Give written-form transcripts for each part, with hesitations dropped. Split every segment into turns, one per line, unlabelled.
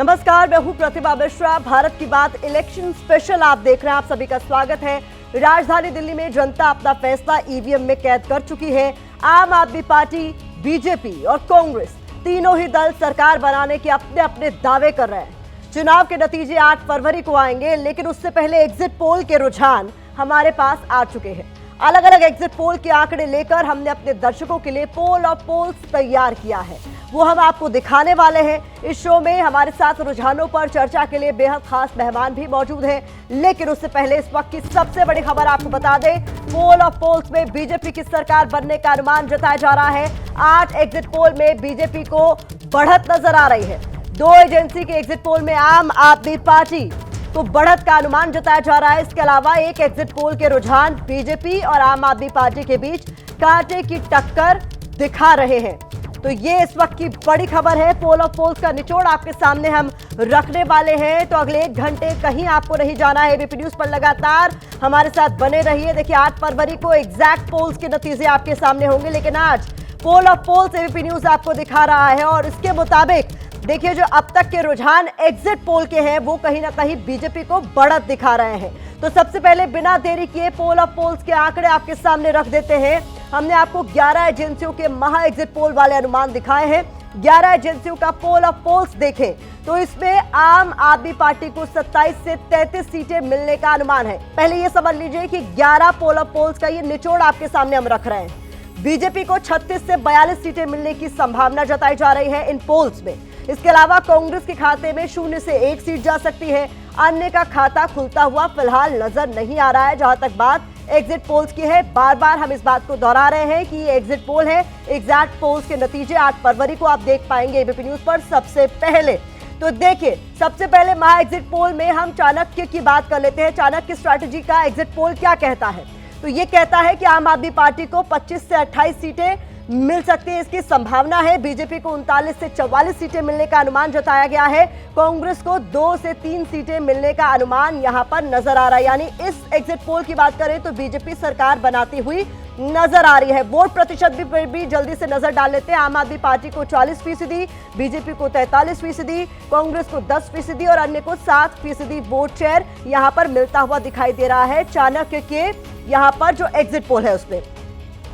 नमस्कार, मैं हूं प्रतिभा मिश्रा। भारत की बात इलेक्शन स्पेशल आप देख रहे हैं। आप सभी का स्वागत है। राजधानी दिल्ली में जनता अपना फैसला ईवीएम में कैद कर चुकी है। आम आदमी पार्टी, बीजेपी और कांग्रेस तीनों ही दल सरकार बनाने के अपने अपने दावे कर रहे हैं। चुनाव के नतीजे 8 फरवरी को आएंगे, लेकिन उससे पहले एग्जिट पोल के रुझान हमारे पास आ चुके हैं। अलग अलग एग्जिट पोल के आंकड़े लेकर हमने अपने दर्शकों के लिए पोल और पोल्स तैयार किया है, वो हम आपको दिखाने वाले हैं। इस शो में हमारे साथ रुझानों पर चर्चा के लिए बेहद खास मेहमान भी मौजूद हैं। लेकिन उससे पहले इस वक्त की सबसे बड़ी खबर आपको बता दें, पोल और पोल्स में बीजेपी की सरकार बनने का अनुमान जताया जा रहा है। 8 एग्जिट पोल में बीजेपी को बढ़त नजर आ रही है। 2 एजेंसी के एग्जिट पोल में आम आदमी पार्टी तो बढ़त का अनुमान जताया जा रहा है। इसके अलावा एक एग्जिट पोल के रुझान बीजेपी और आम आदमी पार्टी के बीच कांटे की टक्कर दिखा रहे हैं। तो ये इस वक्त की बड़ी खबर है। पोल और पोल्स का निचोड़ आपके सामने हम रखने वाले हैं, तो अगले 1 घंटे कहीं आपको नहीं जाना है। एबीपी न्यूज पर लगातार हमारे साथ बने रहिए। देखिए, 8 फरवरी को एग्जैक्ट पोल्स के नतीजे आपके सामने होंगे, लेकिन आज पोल और पोल्स एबीपी न्यूज आपको दिखा रहा है। और इसके मुताबिक देखिए, जो अब तक के रुझान एग्जिट पोल के हैं वो कहीं ना कहीं बीजेपी को बढ़त दिखा रहे हैं। तो सबसे पहले बिना देरी किए पोल और पोल्स के आंकड़े आपके सामने रख देते हैं। हमने आपको 11 एजेंसियों के महा एग्जिट पोल वाले अनुमान दिखाए हैं। 11 एजेंसियों का पोल और पोल्स देखें तो इसमें आम आदमी पार्टी को 27 से 33 सीटें मिलने का अनुमान है। पहले ये समझ लीजिए कि 11 पोल और पोल्स का ये निचोड़ आपके सामने हम रख रहे हैं। बीजेपी को 36 से 42 सीटें मिलने की संभावना जताई जा रही है इन पोल्स में। इसके अलावा कांग्रेस के खाते में 0 से 1 सीट जा सकती है। अन्य का खाता खुलता हुआ फिलहाल नजर नहीं आ रहा है। जहां तक बात एग्जिट पोल्स की है, बार बार हम इस बात को दोहरा रहे हैं कि ये एग्जिट पोल है। एग्जैक्ट पोल्स के नतीजे 8 फरवरी को आप देख पाएंगे एबीपी न्यूज पर सबसे पहले। तो देखिए, सबसे पहले महा एग्जिट पोल में हम चाणक्य की बात कर लेते हैं। चाणक्य स्ट्रैटेजी का एग्जिट पोल क्या कहता है? तो ये कहता है कि आम आदमी पार्टी को 25 से 28 सीटें मिल सकती है, इसकी संभावना है। बीजेपी को 39 से 44 सीटें मिलने का अनुमान जताया गया है। कांग्रेस को 2 से 3 सीटें मिलने का अनुमान यहां पर नजर आ रहा है। यानी इस एग्जिट पोल की बात करें तो बीजेपी सरकार बनाती हुई नजर आ रही है। वोट प्रतिशत भी जल्दी से नजर डाल लेते हैं। आम आदमी पार्टी को 40%, बीजेपी को 43%, कांग्रेस को 10% और अन्य को 7% वोट शेयर यहां पर मिलता हुआ दिखाई दे रहा है चाणक्य के यहां पर जो एग्जिट पोल है उसमें।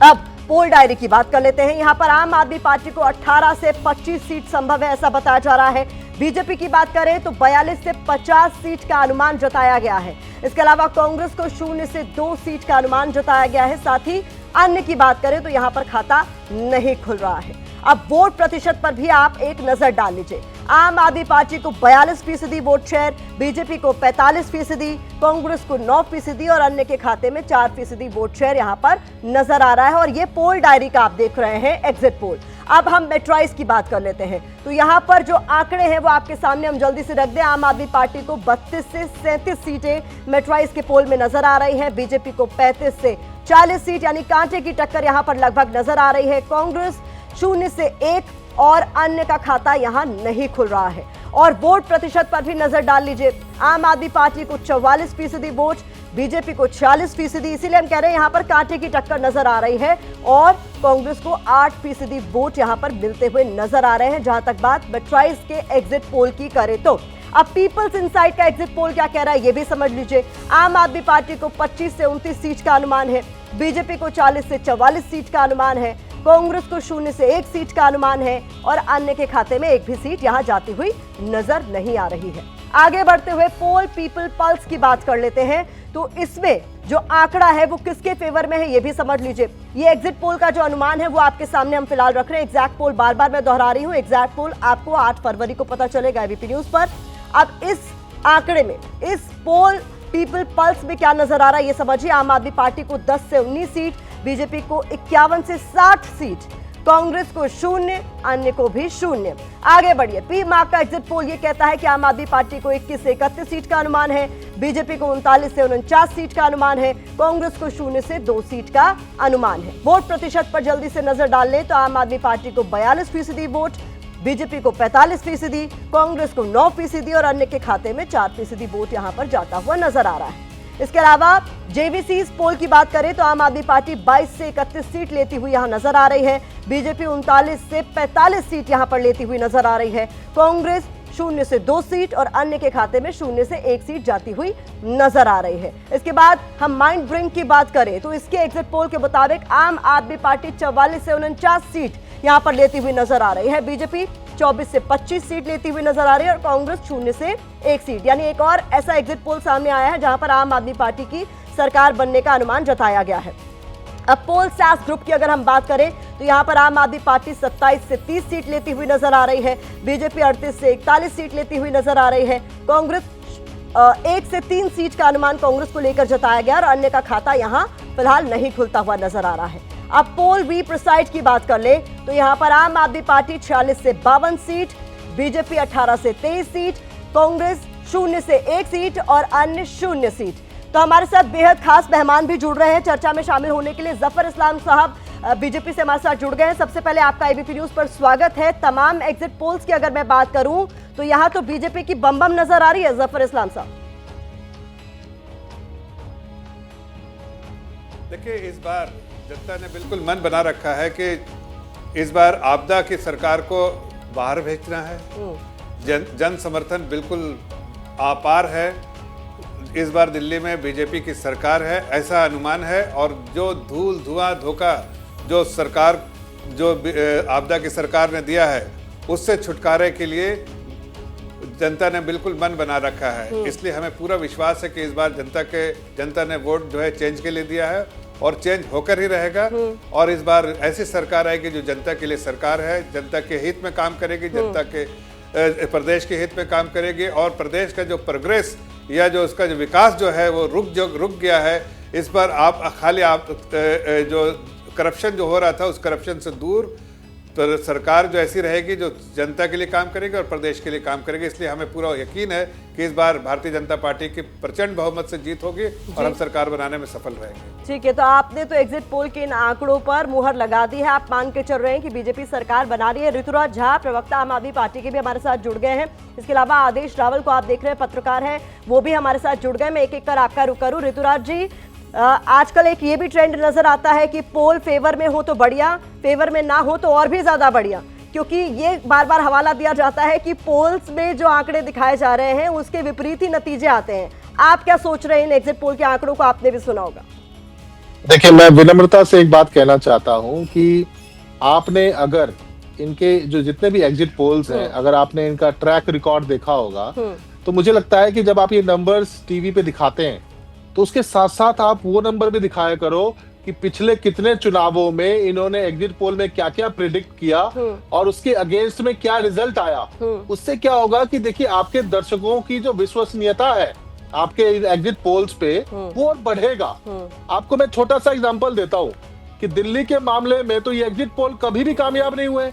अब पोल डायरी की बात कर लेते हैं। यहां पर आम आदमी पार्टी को 18 से 25 सीट संभव है, ऐसा बताया जा रहा है। बीजेपी की बात करें तो 42 से 50 सीट का अनुमान जताया गया है। इसके अलावा कांग्रेस को 0 से 2 सीट का अनुमान जताया गया है। साथ ही अन्य की बात करें तो यहां पर खाता नहीं खुल रहा है। अब वोट प्रतिशत पर भी आप एक नजर डाल लीजिए। आम आदमी पार्टी को 42% वोट शेयर, बीजेपी को 45%, कांग्रेस को 9% और अन्य के खाते में 4% वोट शेयर यहां पर नजर आ रहा है। और ये पोल डायरी का आप देख रहे हैं एग्जिट पोल। अब हम मेट्राइज की बात कर लेते हैं। तो यहां पर जो आंकड़े हैं वो आपके सामने हम जल्दी से रख दें। आम आदमी पार्टी को 32 से 37 सीटें मेट्राइज के पोल में नजर आ रही है। बीजेपी को 35 से 40 सीट, यानी कांटे की टक्कर यहां पर लगभग नजर आ रही है। कांग्रेस 0 से 1 और अन्य का खाता यहां नहीं खुल रहा है। और वोट प्रतिशत पर भी नजर डाल लीजिए। आम आदमी पार्टी को 44% वोट, बीजेपी को 46%, इसीलिए हम कह रहे हैं यहां पर कांटे की टक्कर नजर आ रही है। और कांग्रेस को 8% वोट यहां पर मिलते हुए नजर आ रहे हैं। जहां तक बात मेट्राइज के एग्जिट पोल की करें तो अब पीपल्स इनसाइड का एग्जिट पोल क्या कह रहा है ये भी समझ लीजिए। आम आदमी पार्टी को 25 से 29 सीट का अनुमान है, बीजेपी को 40 से 44 सीट का अनुमान है, कांग्रेस को 0 से 1 सीट का अनुमान है और अन्य के खाते में एक भी सीट यहां जाती हुई नजर नहीं आ रही है। आगे बढ़ते हुए पोल पीपल पल्स की बात कर लेते हैं। तो इसमें जो आंकड़ा है वो किसके फेवर में है ये भी समझ लीजिए। ये एग्जिट पोल का जो अनुमान है वो आपके सामने हम फिलहाल रख रहे हैं। एग्जैक्ट पोल बार बार मैं दोहरा रही हूं, एग्जैक्ट पोल आपको 8 फरवरी को पता चलेगा एबीपी न्यूज पर। अब इस आंकड़े में, इस पोल पीपल पल्स में क्या नजर आ रहा है ये समझिए। आम आदमी पार्टी को 10 से 19 सीट, बीजेपी को 51 से 60 सीट, कांग्रेस को 0, अन्य को भी 0। आगे बढ़िए, पी मार्क का एग्जिट पोल ये कहता है कि आम आदमी पार्टी को 21 से 31 सीट का अनुमान है, बीजेपी को 39 से 49 सीट का अनुमान है, कांग्रेस को 0 से 2 सीट का अनुमान है। वोट प्रतिशत पर जल्दी से नजर डाल ले तो आम आदमी पार्टी को 42% वोट, बीजेपी को 45%, कांग्रेस को 9% और अन्य के खाते में 4% वोट यहां पर जाता हुआ नजर आ रहा है। इसके अलावा जेवीसी पोल की बात करें तो आम आदमी पार्टी 22 से 31 सीट लेती हुई यहां नजर आ रही है, बीजेपी 39 से 45 सीट यहां पर लेती हुई नजर आ रही है, कांग्रेस 0 से 2 सीट और अन्य के खाते में 0 से 1 सीट जाती हुई नजर आ रही है। इसके बाद हम माइंड ब्रिंग की बात करें तो इसके एग्जिट पोल के मुताबिक आम आदमी पार्टी 44 से 49 सीट यहां पर लेती हुई नजर आ रही है, बीजेपी 24 से 25 सीट लेती हुई नजर आ रही है और कांग्रेस 0 से 1 सीट। यानी एक और ऐसा एग्जिट पोल सामने आया है जहां पर आम आदमी पार्टी की सरकार बनने का अनुमान जताया गया है। अब पोल सास ग्रुप की अगर हम बात करें तो यहां पर आम आदमी पार्टी 27 से 30 सीट लेती हुई नजर आ रही है, बीजेपी 38 से 41 सीट लेती हुई नजर आ रही है, कांग्रेस 1 से 3 सीट का अनुमान कांग्रेस को लेकर जताया गया और अन्य का खाता यहां फिलहाल नहीं खुलता हुआ नजर आ रहा है। अब पोल बी प्रिसाइड की बात कर ले तो यहां पर आम आदमी पार्टी 46 से 52 सीट, बीजेपी 18 से 23 सीट, कांग्रेस 0 से 1 सीट और अन्य 0 सीट। तो हमारे साथ बेहद खास मेहमान भी जुड़ रहे हैं चर्चा में शामिल होने के लिए। जफर इस्लाम साहब बीजेपी से हमारे साथ जुड़ गए हैं। सबसे पहले आपका एबीपी न्यूज पर स्वागत है। तमाम एग्जिट पोल्स की अगर मैं बात करूं तो यहां तो बीजेपी की बम बम नजर आ रही है। जफर इस्लाम साहब,
देखिए, इस बार जनता ने बिल्कुल मन बना रखा है कि इस बार आपदा की सरकार को बाहर भेजना है। जन समर्थन बिल्कुल अपार है। इस बार दिल्ली में बीजेपी की सरकार है, ऐसा अनुमान है। और जो धूल धुआं धोखा जो सरकार जो आपदा की सरकार ने दिया है उससे छुटकारे के लिए जनता ने बिल्कुल मन बना रखा है। इसलिए हमें पूरा विश्वास है कि इस बार जनता ने वोट जो है चेंज के लिए दिया है और चेंज होकर ही रहेगा। और इस बार ऐसी सरकार आएगी जो जनता के लिए सरकार है, जनता के हित में काम करेगी, जनता के प्रदेश के हित में काम करेगी। और प्रदेश का जो प्रोग्रेस या जो उसका जो विकास जो है वो रुक गया है। इस पर आप जो करप्शन जो हो रहा था उस करप्शन से दूर तो सरकार जो ऐसी रहेगी जो जनता के लिए काम करेगी और प्रदेश के लिए काम करेगी। इसलिए हमें पूरा यकीन है कि इस बार भारतीय जनता पार्टी की प्रचंड बहुमत से जीत होगी और हम सरकार बनाने में सफल रहेंगे।
ठीक है, तो आपने तो एग्जिट पोल के इन आंकड़ों पर मुहर लगा दी है। आप मान के चल रहे हैं कि बीजेपी सरकार बना रही है। ऋतुराज झा, प्रवक्ता आम आदमी पार्टी के भी हमारे साथ जुड़ गए हैं। इसके अलावा आदेश रावल को आप देख रहे हैं, पत्रकार हैं, वो भी हमारे साथ जुड़ गए। मैं एक एक कर आपका रुख करूँ। ऋतुराज जी, आजकल एक ये भी ट्रेंड नजर आता है कि पोल फेवर में हो तो बढ़िया, फेवर में ना हो तो और भी ज्यादा बढ़िया, क्योंकि ये बार बार हवाला दिया जाता है कि पोल्स में जो आंकड़े दिखाए जा रहे हैं उसके विपरीत ही नतीजे आते हैं। आप क्या सोच रहे हैं इन एग्जिट पोल के आंकड़ों को? आपने भी सुना होगा।
देखिए, मैं विनम्रता से एक बात कहना चाहता हूं कि आपने अगर इनके जो जितने भी एग्जिट पोल्स हैं, अगर आपने इनका ट्रैक रिकॉर्ड देखा होगा तो मुझे लगता है कि जब आप ये नंबर्स टीवी पे दिखाते हैं तो उसके साथ साथ आप वो नंबर भी दिखाया करो कि पिछले कितने चुनावों में इन्होंने एग्जिट पोल में क्या क्या प्रिडिक्ट किया और उसके अगेंस्ट में क्या रिजल्ट आया। उससे क्या होगा कि देखिए, आपके दर्शकों की जो विश्वसनीयता है आपके एग्जिट पोल्स पे वो और बढ़ेगा। आपको मैं छोटा सा एग्जांपल देता हूँ कि दिल्ली के मामले में तो ये एग्जिट पोल कभी भी कामयाब नहीं हुए।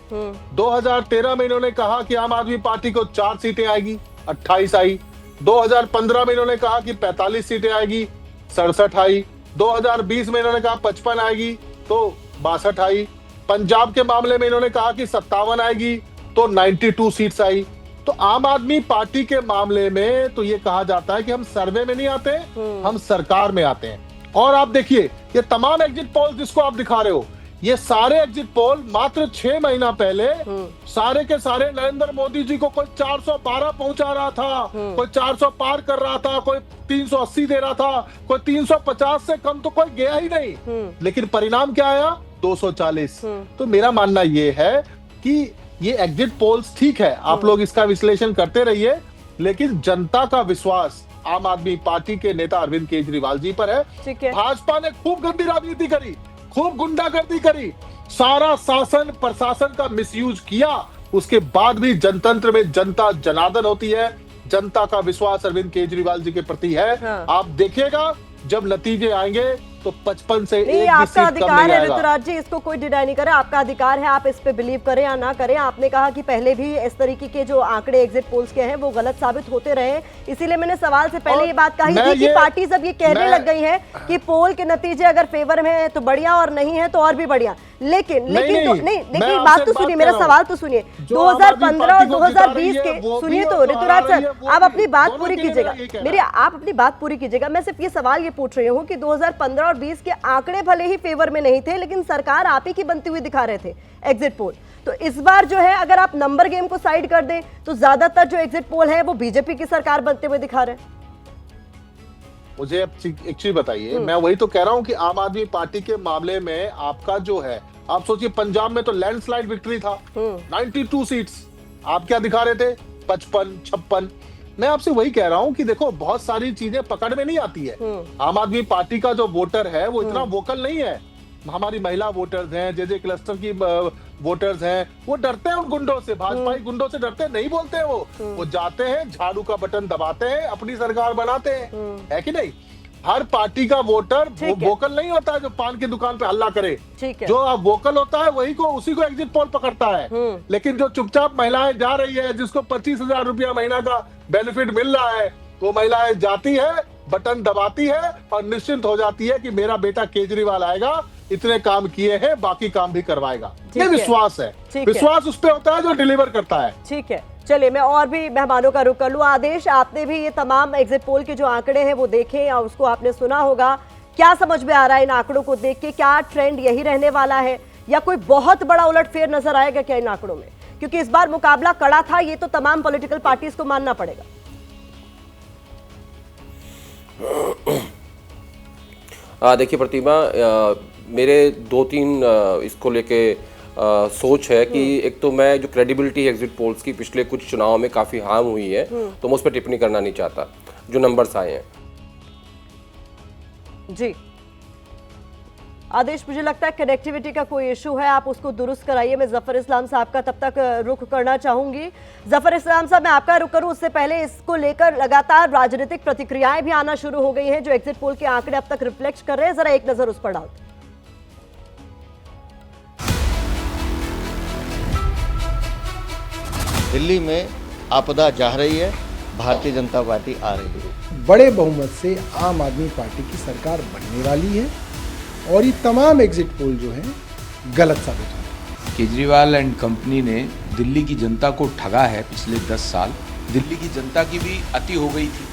2013 में इन्होंने कहा कि आम आदमी पार्टी को 4 सीटें आएगी, 28 आई। 2015 में इन्होंने कहा कि 45 सीटें आएगी, 67 आई। 2020 में इन्होंने कहा 55 आएगी तो 62 आई। पंजाब के मामले में इन्होंने कहा कि 57 आएगी तो 92 सीट्स आई। तो आम आदमी पार्टी के मामले में तो ये कहा जाता है कि हम सर्वे में नहीं आते, हम सरकार में आते हैं। और आप देखिए, ये तमाम एग्जिट पोल जिसको आप दिखा रहे हो, ये सारे एग्जिट पोल मात्र 6 महीना पहले सारे के सारे नरेंद्र मोदी जी को कोई 412 पहुंचा रहा था, कोई 400 पार कर रहा था, कोई 380 दे रहा था, कोई 350 से कम तो कोई गया ही नहीं। लेकिन परिणाम क्या आया? 240। तो मेरा मानना ये है कि ये एग्जिट पोल्स ठीक है, आप लोग इसका विश्लेषण करते रहिए, लेकिन जनता का विश्वास आम आदमी पार्टी के नेता अरविंद केजरीवाल जी पर है। भाजपा ने खूब गंदी राजनीति करी, खूब गुंडागर्दी करी, सारा शासन प्रशासन का मिसयूज किया, उसके बाद भी जनतंत्र में जनता जनार्दन होती है। जनता का विश्वास अरविंद केजरीवाल जी के प्रति है। आप देखिएगा जब नतीजे आएंगे तो 55 से 1
आपका अधिकार है ऋतुराज जी, इसको कोई डिनाई नहीं करे, आपका अधिकार है, आप इस पे बिलीव करें या ना करें। आपने कहा कि पहले भी इस तरीके के जो आंकड़े एग्जिट पोल्स के हैं वो गलत साबित होते रहे, इसीलिए मैंने सवाल से पहले ये बात कही थी कि पार्टी सब ये कहने लग गई है कि पोल के नतीजे अगर फेवर में है तो बढ़िया और नहीं है तो और भी बढ़िया। लेकिन बात तो सुनिए, मेरा सवाल तो सुनिए। 2015 और 2020 के सुनिए तो ऋतुराज सर, आप अपनी बात पूरी कीजिएगा, मेरी आप अपनी बात पूरी कीजिएगा। मैं सिर्फ ये सवाल ये पूछ रही हूँ कि 2015 और 2020 के आंकड़े भले ही फेवर में नहीं थे, लेकिन सरकार आप ही की बनती हुई दिखा रहे थे एग्जिट पोल। तो इस बार जो है अगर आप नंबर गेम को साइड कर दें तो ज्यादातर जो एग्जिट पोल है वो बीजेपी की सरकार बनते हुए दिखा रहे हैं।
मुझे एक चीज बताइए, मैं वही तो कह रहा हूं कि आम आदमी पार्टी के मामले में आपका जो है, आप सोचिए पंजाब में तो लैंडस्लाइड विक्ट्री था, 92 सीट्स, आप क्या दिखा रहे थे 55 56। मैं आपसे वही कह रहा हूं कि देखो बहुत सारी चीजें पकड़ में नहीं आती है। आम आदमी पार्टी का जो वोटर है वो इतना वोकल नहीं है। हमारी महिला वोटर्स हैं, जे क्लस्टर की वोटर्स हैं, वो डरते हैं उन गुंडों से, भाजपाई गुंडों से डरते नहीं बोलते हैं वो जाते हैं, झाड़ू का बटन दबाते हैं, अपनी सरकार बनाते हैं, है कि नहीं। हर पार्टी का वोटर वोकल नहीं होता है जो पान की दुकान पे हल्ला करे। जो वोकल होता है वही को उसी को एग्जिट पोल पकड़ता है। लेकिन जो चुपचाप महिलाएं जा रही है, जिसको 25,000 रुपया महीना का बेनिफिट मिल रहा है, वो महिलाएं जाती है, बटन दबाती है और निश्चिंत हो जाती है कि मेरा बेटा केजरीवाल आएगा, इतने काम किए हैं, बाकी काम भी करवाएगा। ये विश्वास है, विश्वास उस पे होता है जो डिलीवर करता है।
ठीक है, चलिए मैं और भी मेहमानों का रुख कर लूं। आदेश, आपने भी ये तमाम एग्जिट पोल के जो आंकड़े हैं वो देखे और उसको आपने सुना होगा, क्या समझ में आ रहा है इन आंकड़ों को देख के? क्या ट्रेंड यही रहने वाला है या कोई बहुत बड़ा उलटफेर नजर आएगा क्या इन आंकड़ों में? क्योंकि इस बार मुकाबला कड़ा था, ये तो तमाम पॉलिटिकल पार्टीज को मानना पड़ेगा।
देखिए प्रतिमा, मेरे 2-3 इसको लेके सोच है कि एक तो मैं जो क्रेडिबिलिटी है एग्जिट पोल्स की पिछले कुछ चुनाव में काफ़ी हार्म हुई है, तो मैं उस पर टिप्पणी करना नहीं चाहता जो नंबर्स आए हैं।
जी आदेश, मुझे लगता है कनेक्टिविटी का कोई इशू है, आप उसको दुरुस्त कराइए। मैं जफर इस्लाम साहब का तब तक रुख करना चाहूंगी। जफर इस्लाम साहब, मैं आपका रुख करूं उससे पहले इसको लेकर लगातार राजनीतिक प्रतिक्रियाएं भी आना शुरू हो गई हैं जो एग्जिट पोल के आंकड़े अब तक रिफ्लेक्ट कर रहे हैं, जरा एक नजर उस पर डालते।
दिल्ली में आपदा जा रही है, भारतीय जनता पार्टी आ रही है।
बड़े बहुमत से आम आदमी पार्टी की सरकार बनने वाली है और ये तमाम एग्जिट पोल जो है गलत साबित हुए।
केजरीवाल एंड कंपनी ने दिल्ली की जनता को ठगा है पिछले 10 साल। दिल्ली की जनता की भी अति हो गई थी,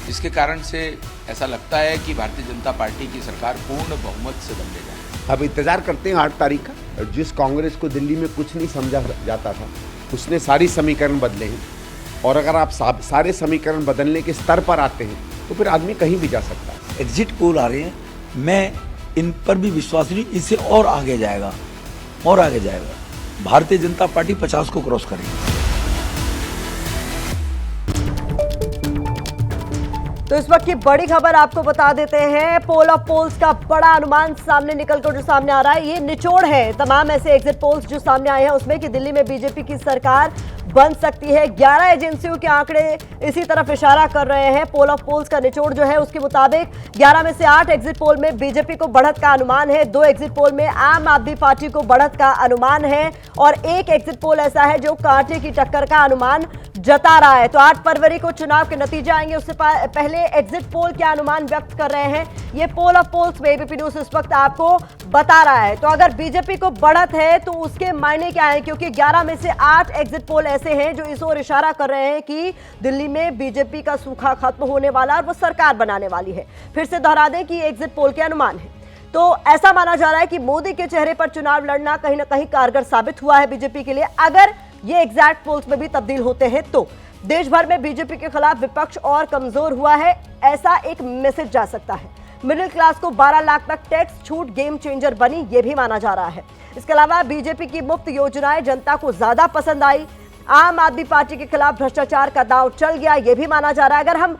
जिसके कारण से ऐसा लगता है कि भारतीय जनता पार्टी की सरकार पूर्ण बहुमत से बनने जा रही है।
अब इंतजार करते हैं 8 तारीख का। जिस कांग्रेस को दिल्ली में कुछ नहीं समझा जाता था, उसने सारी समीकरण बदले हैं, और अगर आप सारे समीकरण बदलने के स्तर पर आते हैं तो फिर आदमी कहीं भी जा सकता है।
एग्जिट पोल आ रहे हैं, मैं इन पर भी विश्वास नहीं, इससे और आगे जाएगा और आगे जाएगा। भारतीय जनता पार्टी 50 को क्रॉस करेगी।
तो इस वक्त की बड़ी खबर आपको बता देते हैं, पोल ऑफ पोल्स का बड़ा अनुमान सामने निकलकर जो सामने आ रहा है, ये निचोड़ है तमाम ऐसे एग्जिट पोल्स जो सामने आए हैं उसमें कि दिल्ली में बीजेपी की सरकार बन सकती है। 11 एजेंसियों के आंकड़े इसी तरफ इशारा कर रहे हैं। पोल ऑफ पोल्स का निचोड़ जो है उसके मुताबिक 11 में से 8 एग्जिट पोल में बीजेपी को बढ़त का अनुमान है, 2 एग्जिट पोल में आम आदमी पार्टी को बढ़त का अनुमान है और 1 एग्जिट पोल ऐसा है जो कांटे की टक्कर का अनुमान जता रहा है। तो 8 फरवरी को चुनाव के नतीजे आएंगे, उससे पहले एग्जिट पोल क्या अनुमान व्यक्त कर रहे हैं, ये पोल ऑफ पोल्स में एबीपी न्यूज इस वक्त आपको बता रहा है। तो अगर बीजेपी को बढ़त है तो उसके मायने क्या है, क्योंकि 11 में से 8 एग्जिट पोल ऐसे हैं जो इस ओर इशारा कर रहे हैं कि दिल्ली में बीजेपी का सूखा खत्म होने वाला और वो सरकार बनाने वाली है। फिर से दोहरा दें कि एग्जिट पोल के अनुमान है। तो ऐसा माना जा रहा है कि मोदी के चेहरे पर चुनाव लड़ना कहीं ना कहीं कारगर साबित हुआ है बीजेपी के लिए। अगर ये एग्जैक्ट पोल्स में भी तब्दील होते हैं तो देश भर में बीजेपी के खिलाफ विपक्ष और कमजोर हुआ है, ऐसा एक मैसेज जा सकता है। मिडिल क्लास को 12 लाख तक टैक्स छूट गेम चेंजर बनी, ये भी माना जा रहा है। इसके अलावा बीजेपी की मुफ्त योजनाएं जनता को ज्यादा पसंद आई। आम आदमी पार्टी के खिलाफ भ्रष्टाचार का दांव चल गया, ये भी माना जा रहा है। अगर हम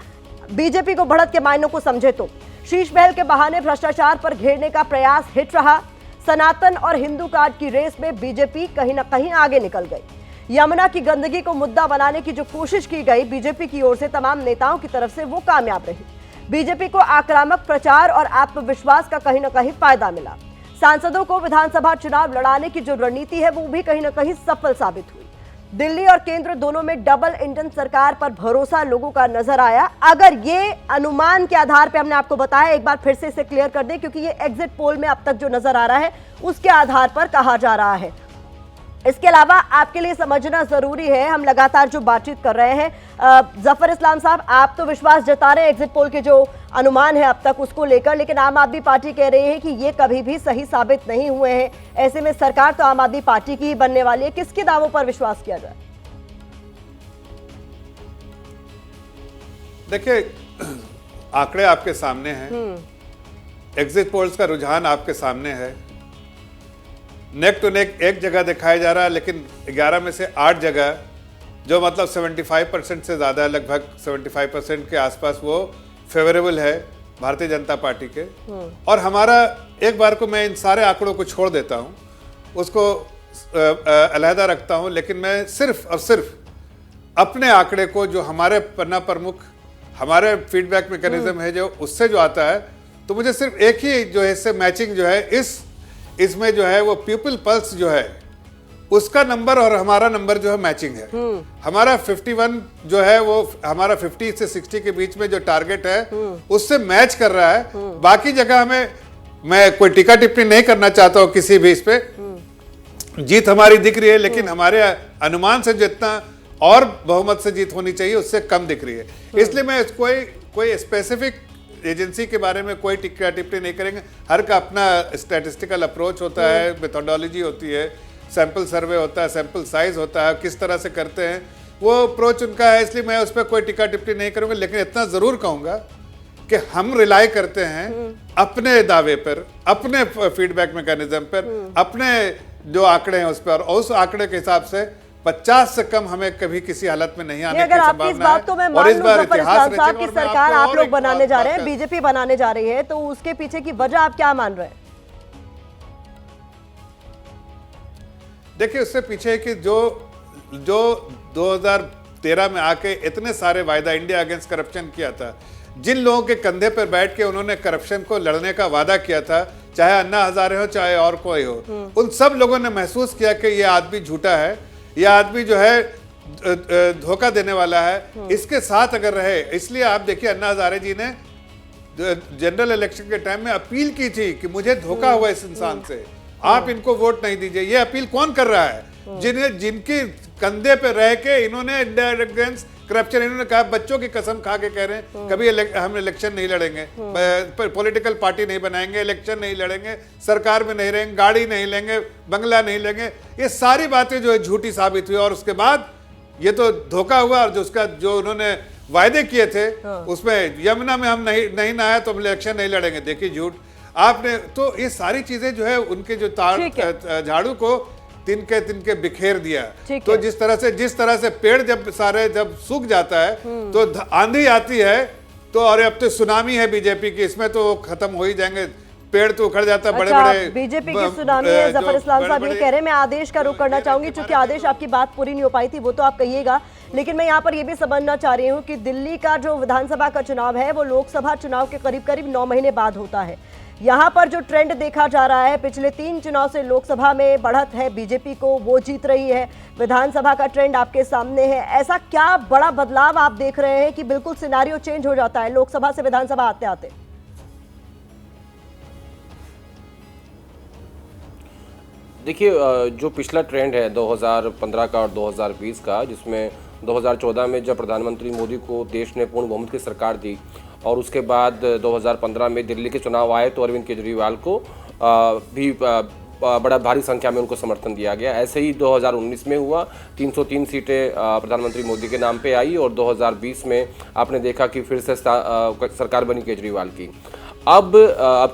बीजेपी को बढ़त के मायनों को समझे तो शीश महल के बहाने भ्रष्टाचार पर घेरने का प्रयास हिट रहा। सनातन और हिंदू कार्ड की रेस में बीजेपी कहीं ना कहीं आगे निकल गई। यमुना की गंदगी को मुद्दा बनाने की जो कोशिश की गई बीजेपी की ओर से तमाम नेताओं की तरफ से, वो कामयाब रही। बीजेपी को आक्रामक प्रचार और आत्मविश्वास का कहीं ना कहीं फायदा मिला। सांसदों को विधानसभा चुनाव लड़ाने की जो रणनीति है वो भी कहीं ना कहीं सफल साबित हुई। दिल्ली और केंद्र दोनों में डबल इंजन सरकार पर भरोसा लोगों का नजर आया। अगर ये अनुमान के आधार पर हमने आपको बताया, एक बार फिर से इसे क्लियर कर दें क्योंकि ये एग्जिट पोल में अब तक जो नजर आ रहा है उसके आधार पर कहा जा रहा है। इसके अलावा आपके लिए समझना जरूरी है, हम लगातार जो बातचीत कर रहे हैं, जफर इस्लाम साहब, आप तो विश्वास जता रहे हैं एग्जिट पोल के जो अनुमान है अब तक उसको लेकर, लेकिन आम आदमी पार्टी कह रही है कि ये कभी भी सही साबित नहीं हुए हैं। ऐसे में सरकार तो आम आदमी पार्टी की ही बनने वाली है, किसके दावों पर विश्वास किया जाए?
देखिए, आंकड़े आपके सामने हैं, एग्जिट पोल्स का रुझान आपके सामने है। नेक टू नेक एक जगह दिखाया जा रहा है, लेकिन 11 में से 8 जगह, जो मतलब 75% से ज़्यादा है, लगभग 75% के आसपास, वो फेवरेबल है भारतीय जनता पार्टी के। और हमारा, एक बार को मैं इन सारे आंकड़ों को छोड़ देता हूँ, उसको अलहदा रखता हूँ, लेकिन मैं सिर्फ और सिर्फ अपने आंकड़े को, जो हमारे पन्ना प्रमुख, हमारे फीडबैक मैकेनिज्म है जो उससे जो आता है, तो मुझे सिर्फ एक ही जो है इससे मैचिंग जो है इसमें जो है वो पीपल पल्स जो है उसका नंबर और हमारा नंबर जो है मैचिंग है। हमारा 51 जो है वो हमारा 50 से 60 के बीच में जो टारगेट है उससे मैच कर रहा है। बाकी जगह हमें, मैं कोई टीका टिप्पणी नहीं करना चाहता हूँ किसी भी इस पे, जीत हमारी दिख रही है, लेकिन हमारे अनुमान से जितना और बहुमत से जीत होनी चाहिए उससे कम दिख रही है। इसलिए मैं कोई स्पेसिफिक एजेंसी के बारे में कोई टिक्का टिप्पणी नहीं करेंगे। हर का अपना स्टैटिस्टिकल अप्रोच होता है, मेथोडोलॉजी होती है, सैंपल सर्वे होता है, सैंपल साइज होता है, किस तरह से करते हैं वो अप्रोच उनका है। इसलिए मैं उस पर कोई टिक्का टिप्पणी नहीं करूँगा, लेकिन इतना ज़रूर कहूँगा कि हम रिलाई करते हैं अपने दावे पर, अपने फीडबैक मैकेनिज्म पर, अपने जो आंकड़े हैं उस पर, और उस आंकड़े के हिसाब से 50 से कम हमें कभी किसी हालत में नहीं आने की संभावना है।
अगर आपकी इस बात को मैं मान लूं जफर इस्लाम साहब की सरकार आप लोग बनाने जा रहे हैं, बीजेपी बनाने जा रही है, तो उसके पीछे की वजह आप क्या मान रहे हैं?
देखिए, उससे पीछे कि जो 2013 में आके इतने सारे वायदा इंडिया अगेंस्ट करप्शन किया था, जिन लोगों के कंधे पर बैठ के उन्होंने करप्शन को लड़ने का वादा किया था, चाहे अन्ना हजारे हो चाहे और कोई हो, उन सब लोगों ने महसूस किया कि ये आदमी झूठा है, यह आदमी जो है धोखा देने वाला है, इसके साथ अगर रहे। इसलिए आप देखिए, अन्ना हजारे जी ने जनरल इलेक्शन के टाइम में अपील की थी कि मुझे धोखा हुआ इस इंसान से, आप इनको वोट नहीं दीजिए। ये अपील कौन कर रहा है? जिनके कंधे पे रह के इन्होंने अगेंस्ट करप्शन, इन्होंने कहा, बच्चों की कसम खा के कह रहे हैं कभी हम इलेक्शन नहीं लड़ेंगे, पॉलिटिकल पार्टी नहीं बनाएंगे, इलेक्शन नहीं लड़ेंगे, सरकार में नहीं रहेंगे, गाड़ी नहीं लेंगे, बंगला नहीं लेंगे। ये सारी बातें जो है झूठी साबित हुई, और उसके बाद ये तो धोखा हुआ। और जो उन्होंने वायदे किए थे उसमें, यमुना में हम नहीं नहाया तो हम इलेक्शन नहीं लड़ेंगे, देखिए झूठ आपने। तो ये सारी चीजें जो है उनके जो झाड़ू को तिनके बिखेर दिया। तो जिस तरह से पेड़ जब सूख जाता है तो आंधी आती है, तो और अब तो सुनामी है बीजेपी की, इसमें तो खत्म हो ही जाएंगे, पेड़ तो उखड़ जाता है। बड़े
बीजेपी की सुनामी है, जफर इस्लाम साहब ये कह रहे हैं। मैं आदेश का रुख करना चाहूंगी, क्योंकि आदेश आपकी बात पूरी नहीं हो पाई थी, वो तो आप कहिएगा, लेकिन मैं यहाँ पर ये भी समझना चाह रही हूँ कि दिल्ली का जो विधानसभा का चुनाव है वो लोकसभा चुनाव के करीब 9 महीने बाद होता है। यहाँ पर जो ट्रेंड देखा जा रहा है, पिछले 3 चुनाव से लोकसभा में बढ़त है बीजेपी को, वो जीत रही है, विधानसभा का ट्रेंड आपके सामने है। ऐसा क्या बड़ा बदलाव आप देख रहे हैं कि बिल्कुल सिनारियो चेंज हो जाता है लोकसभा से विधानसभा आते आते?
देखिए, जो पिछला ट्रेंड है 2015 का और 2020 का, जिसमें 2014 में जब प्रधानमंत्री मोदी को देश ने पूर्ण बहुमत की सरकार दी, और उसके बाद 2015 में दिल्ली के चुनाव आए तो अरविंद केजरीवाल को भी बड़ा भारी संख्या में उनको समर्थन दिया गया। ऐसे ही 2019 में हुआ, 303 सीटें प्रधानमंत्री मोदी के नाम पे आई, और 2020 में आपने देखा कि फिर से सरकार बनी केजरीवाल की। अब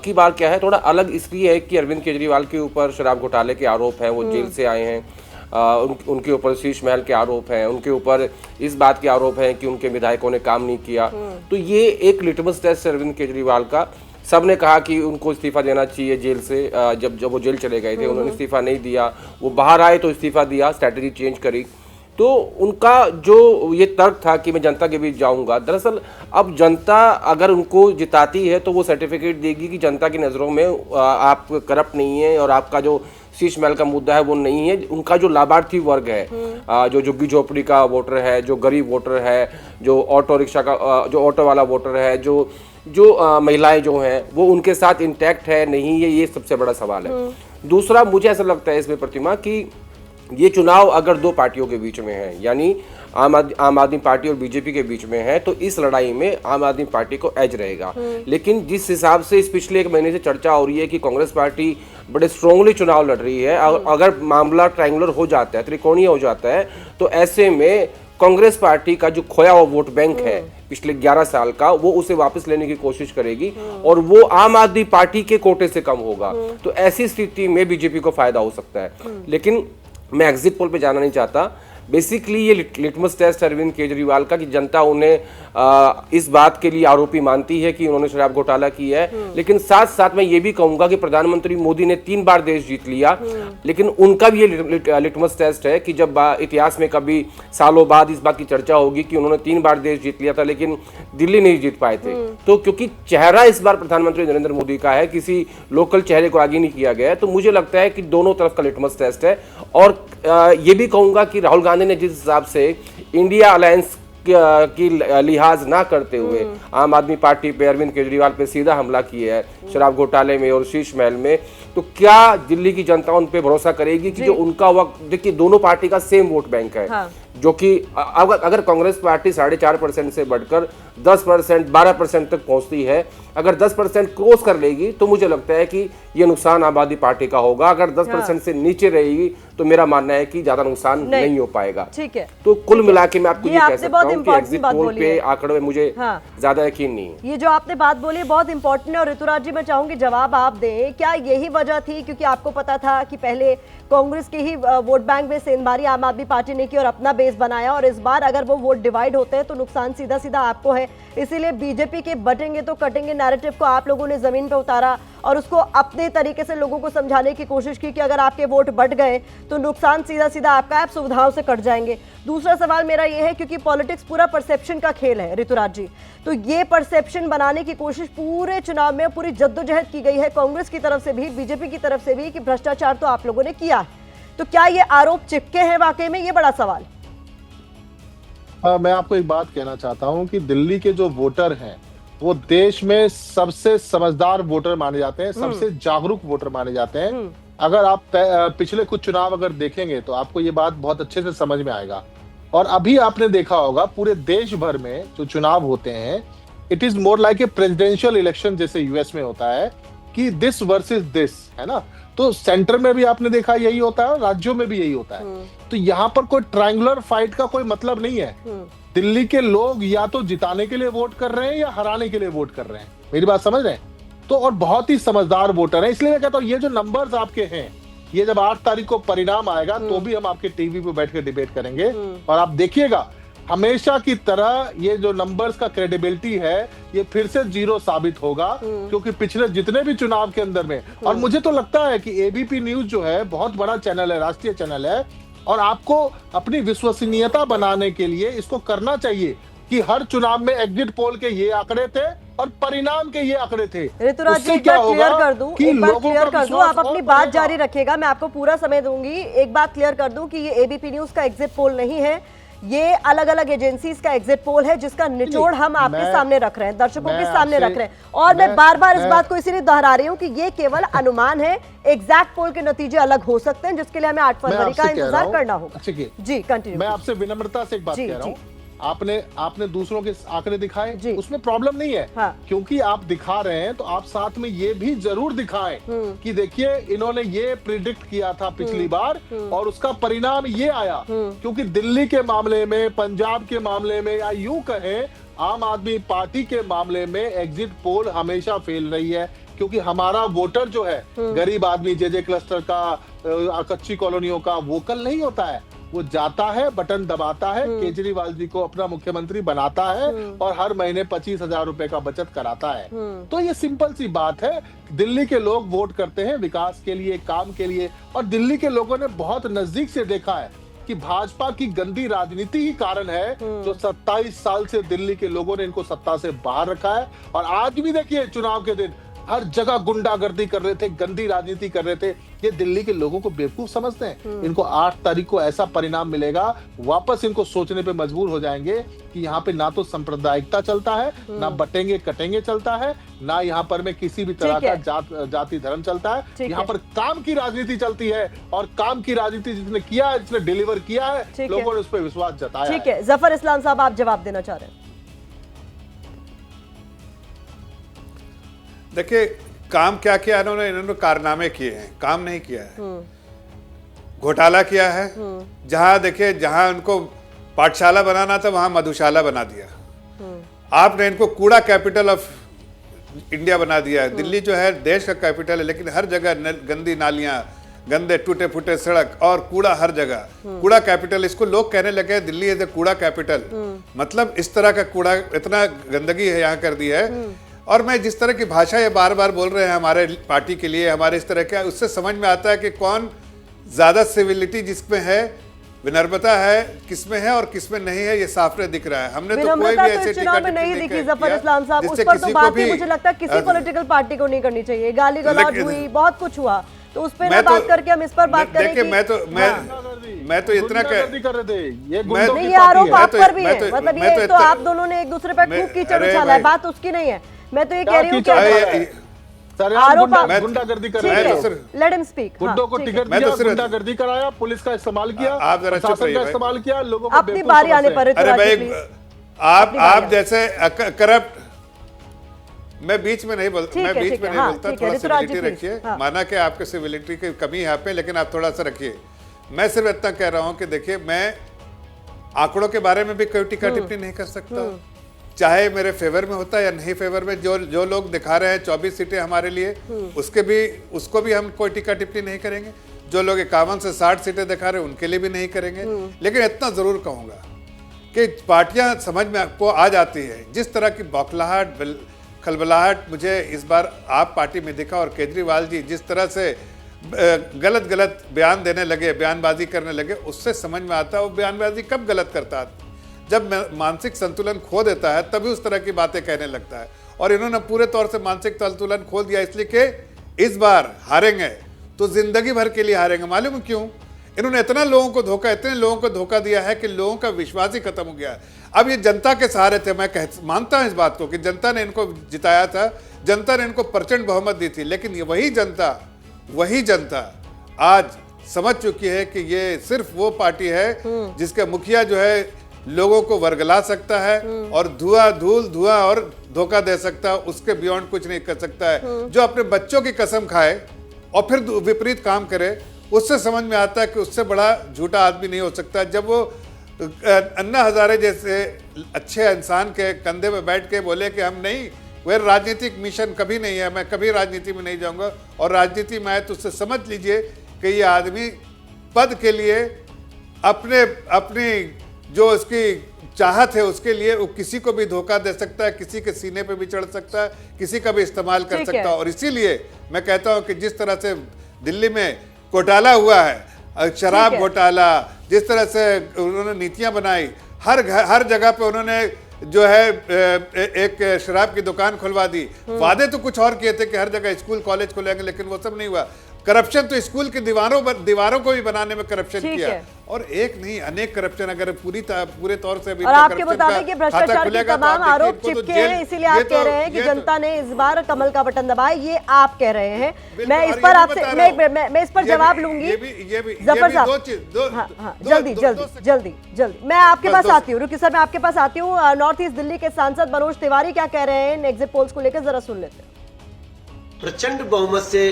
की बार क्या है, थोड़ा अलग इसलिए है कि अरविंद केजरीवाल के ऊपर शराब घोटाले के आरोप हैं, वो जेल से आए हैं, उनके ऊपर शीश महल के आरोप हैं, उनके ऊपर इस बात के आरोप हैं कि उनके विधायकों ने काम नहीं किया। तो ये एक लिटमस टेस्ट है अरविंद केजरीवाल का। सब ने कहा कि उनको इस्तीफा देना चाहिए जेल से, जब वो जेल चले गए थे उन्होंने इस्तीफा नहीं दिया, वो बाहर आए तो इस्तीफा दिया, स्ट्रैटेजी चेंज करी। तो उनका जो ये तर्क था कि मैं जनता के बीच जाऊंगा, दरअसल अब जनता अगर उनको जिताती है तो वो सर्टिफिकेट देगी कि जनता की नज़रों में आप करप्ट नहीं है और आपका जो शीश महल का मुद्दा है वो नहीं है। उनका जो लाभार्थी वर्ग है, जो झुग्गी झोपड़ी का वोटर है, जो गरीब वोटर है, जो ऑटो रिक्शा का, जो ऑटो वाला वोटर है, जो महिलाएं जो हैं, वो उनके साथ इंटैक्ट है नहीं है, ये सबसे बड़ा सवाल है। दूसरा, मुझे ऐसा लगता है इसमें प्रतिमा कि ये चुनाव अगर दो पार्टियों के बीच में है, यानी आम आदमी पार्टी और बीजेपी के बीच में है, तो इस लड़ाई में आम आदमी पार्टी को एज रहेगा। लेकिन जिस हिसाब से इस पिछले 1 महीने से चर्चा हो रही है कि कांग्रेस पार्टी बड़े स्ट्रांगली चुनाव लड़ रही है, अगर मामला ट्रायंगुलर हो जाता है, त्रिकोणीय हो जाता है, तो ऐसे में कांग्रेस पार्टी का जो खोया हुआ वोट बैंक है पिछले 11 साल का, वो उसे वापस लेने की कोशिश करेगी और वो आम आदमी पार्टी के कोटे से कम होगा। तो ऐसी स्थिति में बीजेपी को फायदा हो सकता है। लेकिन मैं एग्जिट पोल पे जाना नहीं चाहता। बेसिकली ये लिटमस टेस्ट अरविंद केजरीवाल का कि जनता उन्हें इस बात के लिए आरोपी मानती है कि उन्होंने शराब घोटाला किया है। लेकिन साथ साथ मैं ये भी कहूंगा कि प्रधानमंत्री मोदी ने 3 बार देश जीत लिया, लेकिन उनका भी ये लिटमस टेस्ट है कि जब इतिहास में कभी सालों बाद इस बात की चर्चा होगी कि उन्होंने 3 बार देश जीत लिया था लेकिन दिल्ली नहीं जीत पाए थे। तो क्योंकि चेहरा इस बार प्रधानमंत्री नरेंद्र मोदी का है, किसी लोकल चेहरे को आगे नहीं किया गया है, तो मुझे लगता है कि दोनों तरफ का लिटमस टेस्ट है। और ये भी कहूंगा कि राहुल गांधी ने जिस हिसाब से इंडिया अलायंस की लिहाज ना करते हुए आम आदमी पार्टी पे, अरविंद केजरीवाल पे सीधा हमला किया है शराब घोटाले में और शीश महल में, तो क्या दिल्ली की जनता उन पे भरोसा करेगी कि जो उनका वक्त, देखिए दोनों पार्टी का सेम वोट बैंक है। हाँ। जो कि अगर कांग्रेस पार्टी 4.5% से बढ़कर 10%, 12% तक पहुंचती है, अगर 10% क्रॉस कर लेगी तो मुझे लगता है कि ये नुकसान आम आदमी पार्टी का होगा। अगर 10% से नीचे रहेगी तो मेरा मानना है कि ज्यादा नुकसान नहीं हो पाएगा।
ठीक है।
तो कुल मिला के मैं आपको ये कह सकता हूं कि एग्जिट पोल पे आंकड़े में मुझे ज्यादा यकीन नहीं है।
ये जो आपने बात बोली बहुत इंपॉर्टेंट है और ऋतुराज जी मैं चाहूंगी जवाब आप दें। क्या यही वजह थी, क्योंकि आपको पता था कि पहले कांग्रेस के ही वोट बैंक में से इन बारी आम आदमी पार्टी ने की और अपना बेस बनाया, और इस बार अगर वो वोट डिवाइड होते हैं तो नुकसान सीधा सीधा आपको है, इसीलिए बीजेपी के बटेंगे तो कटेंगे नैरेटिव को आप लोगों ने जमीन पे उतारा और उसको अपने तरीके से लोगों को समझाने की कोशिश की कि अगर आपके वोट बढ़ गए तो नुकसान सीधा सीधा आपका, आप सुविधाओं से कट जाएंगे। दूसरा सवाल मेरा ये है, क्योंकि पॉलिटिक्स पूरा परसेप्शन का खेल है ऋतुराज जी, तो ये परसेप्शन बनाने की कोशिश पूरे चुनाव में पूरी जद्दोजहद की गई है कांग्रेस की तरफ से भी, बीजेपी की तरफ से भी, कि भ्रष्टाचार तो आप लोगों ने किया है। तो क्या ये आरोप चिपके हैं वाकई में, ये बड़ा सवाल।
मैं आपको एक बात कहना चाहता हूं कि दिल्ली के जो वोटर हैं वो देश में सबसे समझदार वोटर माने जाते हैं, सबसे जागरूक वोटर माने जाते हैं। अगर आप पिछले कुछ चुनाव अगर देखेंगे तो आपको ये बात बहुत अच्छे से समझ में आएगा। और अभी आपने देखा होगा पूरे देश भर में जो चुनाव होते हैं, it is more like a presidential election जैसे यूएस में होता है कि दिस वर्सेस दिस, है ना। तो सेंटर में भी आपने देखा यही होता है, राज्यों में भी यही होता है। तो यहाँ पर कोई ट्रायंगुलर फाइट का कोई मतलब नहीं है। दिल्ली के लोग या तो जिताने के लिए वोट कर रहे हैं या हराने के लिए वोट कर रहे हैं, मेरी बात समझ रहे हैं। तो और बहुत ही समझदार वोटर है, इसलिए मैं कहता हूँ ये जो नंबर्स आपके हैं, ये जब 8 तारीख को परिणाम आएगा तो भी हम आपके टीवी पे बैठ के डिबेट करेंगे और आप देखिएगा हमेशा की तरह ये जो नंबर्स का क्रेडिबिलिटी है ये फिर से 0 साबित होगा, क्योंकि पिछले जितने भी चुनाव के अंदर में, और मुझे तो लगता है कि एबीपी न्यूज जो है बहुत बड़ा चैनल है, राष्ट्रीय चैनल है, और आपको अपनी विश्वसनीयता बनाने के लिए इसको करना चाहिए कि हर चुनाव में एग्जिट पोल के ये आंकड़े थे और परिणाम के ये आंकड़े थे।
ऋतुराज जी क्या क्लियर कर दूं, एक बात क्लियर कर दूं, आप अपनी बात जारी रखिएगा, मैं आपको पूरा समय दूंगी। एक बात क्लियर कर दूं कि ये एबीपी न्यूज का एग्जिट पोल नहीं है, ये अलग अलग एजेंसीज का एग्जिट पोल है जिसका निचोड़ हम आपके सामने रख रहे हैं, दर्शकों के सामने रख रहे हैं। और मैं बार बार इस बात को इसीलिए दोहरा रही हूँ कि ये केवल अनुमान है, एग्जैक्ट पोल के नतीजे अलग हो सकते हैं, जिसके लिए हमें 8 फरवरी का इंतजार करना होगा। जी कंटिन्यू।
मैं आपसे विनम्रता से एक बात कह रहा हूँ, आपने दूसरों के आंकड़े दिखाए, उसमें प्रॉब्लम नहीं है। हाँ। क्योंकि आप दिखा रहे हैं तो आप साथ में ये भी जरूर दिखाएं कि देखिए इन्होंने ये प्रिडिक्ट किया था पिछली बार और उसका परिणाम ये आया। क्योंकि दिल्ली के मामले में, पंजाब के मामले में, या यूं कहें आम आदमी पार्टी के मामले में एग्जिट पोल हमेशा फेल रही है, क्योंकि हमारा वोटर जो है गरीब आदमी, जे क्लस्टर का, कच्ची कॉलोनियों का वोकल नहीं होता है, वो जाता है, बटन दबाता है, केजरीवाल जी को अपना मुख्यमंत्री बनाता है और हर महीने 25,000 रुपए का बचत कराता है। तो ये सिंपल सी बात है, दिल्ली के लोग वोट करते हैं विकास के लिए, काम के लिए, और दिल्ली के लोगों ने बहुत नजदीक से देखा है कि भाजपा की गंदी राजनीति ही कारण है जो 27 साल से दिल्ली के लोगों ने इनको सत्ता से बाहर रखा है। और आज भी देखिए चुनाव के दिन हर जगह गुंडागर्दी कर रहे थे, गंदी राजनीति कर रहे थे। ये दिल्ली के लोगों को बेवकूफ समझते हैं। इनको 8 तारीख को ऐसा परिणाम मिलेगा, वापस इनको सोचने पे मजबूर हो जाएंगे कि यहाँ पे ना तो सांप्रदायिकता चलता है, ना बटेंगे कटेंगे चलता है, ना यहाँ पर में किसी भी तरह का जाति धर्म चलता है। यहाँ पर काम की राजनीति चलती है, और काम की राजनीति जिसने किया है, जिसने डिलीवर किया है, लोगों ने उस पर विश्वास जताया।
ठीक है, जफर इस्लाम साहब, आप जवाब देना चाह रहे हैं?
देखिए, काम क्या किया इन्होंने कारनामे किए हैं, काम नहीं किया है। घोटाला किया है। जहां देखिए, जहां उनको पाठशाला बनाना था वहां मधुशाला बना दिया। आपने इनको कूड़ा कैपिटल ऑफ इंडिया बना दिया है। दिल्ली जो है देश का कैपिटल है, लेकिन हर जगह गंदी नालियां, गंदे टूटे फूटे सड़क और कूड़ा हर जगह। कूड़ा कैपिटल, इसको लोग कहने लगे दिल्ली इज ए कूड़ा कैपिटल। मतलब इस तरह का कूड़ा, इतना गंदगी है यहाँ कर दी है। और मैं जिस तरह की भाषा ये बार बार बोल रहे हैं हमारे पार्टी के लिए, हमारे इस तरह का, उससे समझ में आता है कि कौन ज्यादा सिविलिटी जिसमें है, विनम्रता है किसमें है और किसमें नहीं है, ये साफ दिख रहा है। हमने तो कोई भी ऐसे
चुनाव में नहीं दिखी जफर इस्लाम साहब, उस पर तो बात ही मुझे लगता है किसी पॉलिटिकल पार्टी को नहीं करनी चाहिए। गाली गलौज हुई, बहुत कुछ हुआ, तो उस पर ना बात करके हम इस पर बात करें।
देखिए, मैं तो इतना
कर रहे थे,
ये आरोप आप पर भी है। मतलब ये तो आप दोनों ने एक दूसरे पर खूब कीचड़ उछाला है, बात उसकी नहीं है। मैं तो ये कह रही हूँ कि आरोप
गुंडागर्दी कर रहे हैं।
Let him speak.
गुंडों को टिकट दिया, गुंडागर्दी कराया, पुलिस का इस्तेमाल किया, प्रशासन का इस्तेमाल किया, लोगों को
अपनी बारी आने पर।
अरे भाई, आप जैसे करप्ट, मैं बीच में नहीं बोलता, थोड़ा सिविलिटी रखिए। माना कि आपके सिविलिटी की कमी है यहाँ पे, लेकिन आप थोड़ा सा रखिए। मैं सिर्फ इतना कह रहा हूँ कि देखिए, मैं आंकड़ों के बारे में भी कोई टीका टिप्पणी नहीं कर सकता, चाहे मेरे फेवर में होता है या नहीं फेवर में। जो लोग दिखा रहे हैं 24 सीटें हमारे लिए, उसको भी हम कोई टीका टिप्पणी नहीं करेंगे। जो लोग 51 से 60 सीटें दिखा रहे हैं उनके लिए भी नहीं करेंगे। लेकिन इतना जरूर कहूंगा कि पार्टियां समझ में आपको आ जाती है। जिस तरह की बौखलाहट, खलबलाहट मुझे इस बार आप पार्टी में दिखा, और केजरीवाल जी जिस तरह से गलत बयान देने लगे, बयानबाजी करने लगे, उससे समझ में आता है वो बयानबाजी कब गलत करता है। जब मानसिक संतुलन खो देता है तभी उस तरह की बातें कहने लगता है। और इन्होंने पूरे तौर से मानसिक संतुलन खो दिया, इसलिए कि इस बार हारेंगे तो जिंदगी भर के लिए हारेंगे। मालूम क्यों? इन्होंने इतने लोगों को धोखा दिया है कि लोगों का विश्वास ही खत्म हो गया है। अब ये जनता के सहारे थे, मैं मानता हूं इस बात को कि जनता ने इनको जिताया था, जनता ने इनको प्रचंड बहुमत दी थी। लेकिन ये वही जनता आज समझ चुकी है कि ये सिर्फ वो पार्टी है जिसका मुखिया जो है लोगों को वर्गला सकता है और धुआं और धोखा दे सकता है, उसके बियॉन्ड कुछ नहीं कर सकता है। जो अपने बच्चों की कसम खाए और फिर विपरीत काम करे, उससे समझ में आता है कि उससे बड़ा झूठा आदमी नहीं हो सकता। जब वो अन्ना हजारे जैसे अच्छे इंसान के कंधे पे बैठ के बोले कि हम नहीं, वह राजनीतिक मिशन कभी नहीं है, मैं कभी राजनीति में नहीं जाऊंगा, और राजनीति में आए तो उससे समझ लीजिए कि ये आदमी पद के लिए अपनी जो उसकी चाहत है उसके लिए वो किसी को भी धोखा दे सकता है, किसी के सीने पे भी चढ़ सकता है, किसी का भी इस्तेमाल कर सकता है। और इसीलिए मैं कहता हूं कि जिस तरह से दिल्ली में घोटाला हुआ है, शराब घोटाला, जिस तरह से उन्होंने नीतियां बनाई, हर जगह पे उन्होंने जो है एक शराब की दुकान खुलवा दी। वादे तो कुछ और किए थे कि हर जगह स्कूल कॉलेज खुलेंगे, लेकिन वो सब नहीं हुआ। करप्शन तो स्कूल की दीवारों को भी बनाने में करप्शन किया, और एक नहीं अनेक करप्शन। अगर पूरे तौर से
और आपके मुताबिक ये भ्रष्टाचार के तमाम आरोप चिपके हैं, इसीलिए आप कह रहे हैं कि जनता ने इस बार कमल का बटन दबाया, ये आप कह रहे हैं। मैं इस पर आपसे मैं इस पर जवाब लूंगी जफर साहब। जल्दी मैं आपके पास आती हूँ, रुकिए सर, मैं आपके पास आती हूँ। नॉर्थ ईस्ट दिल्ली के सांसद मनोज तिवारी क्या कह रहे हैं एग्जिट पोल्स को लेकर, जरा सुन लेते हैं।
प्रचंड बहुमत से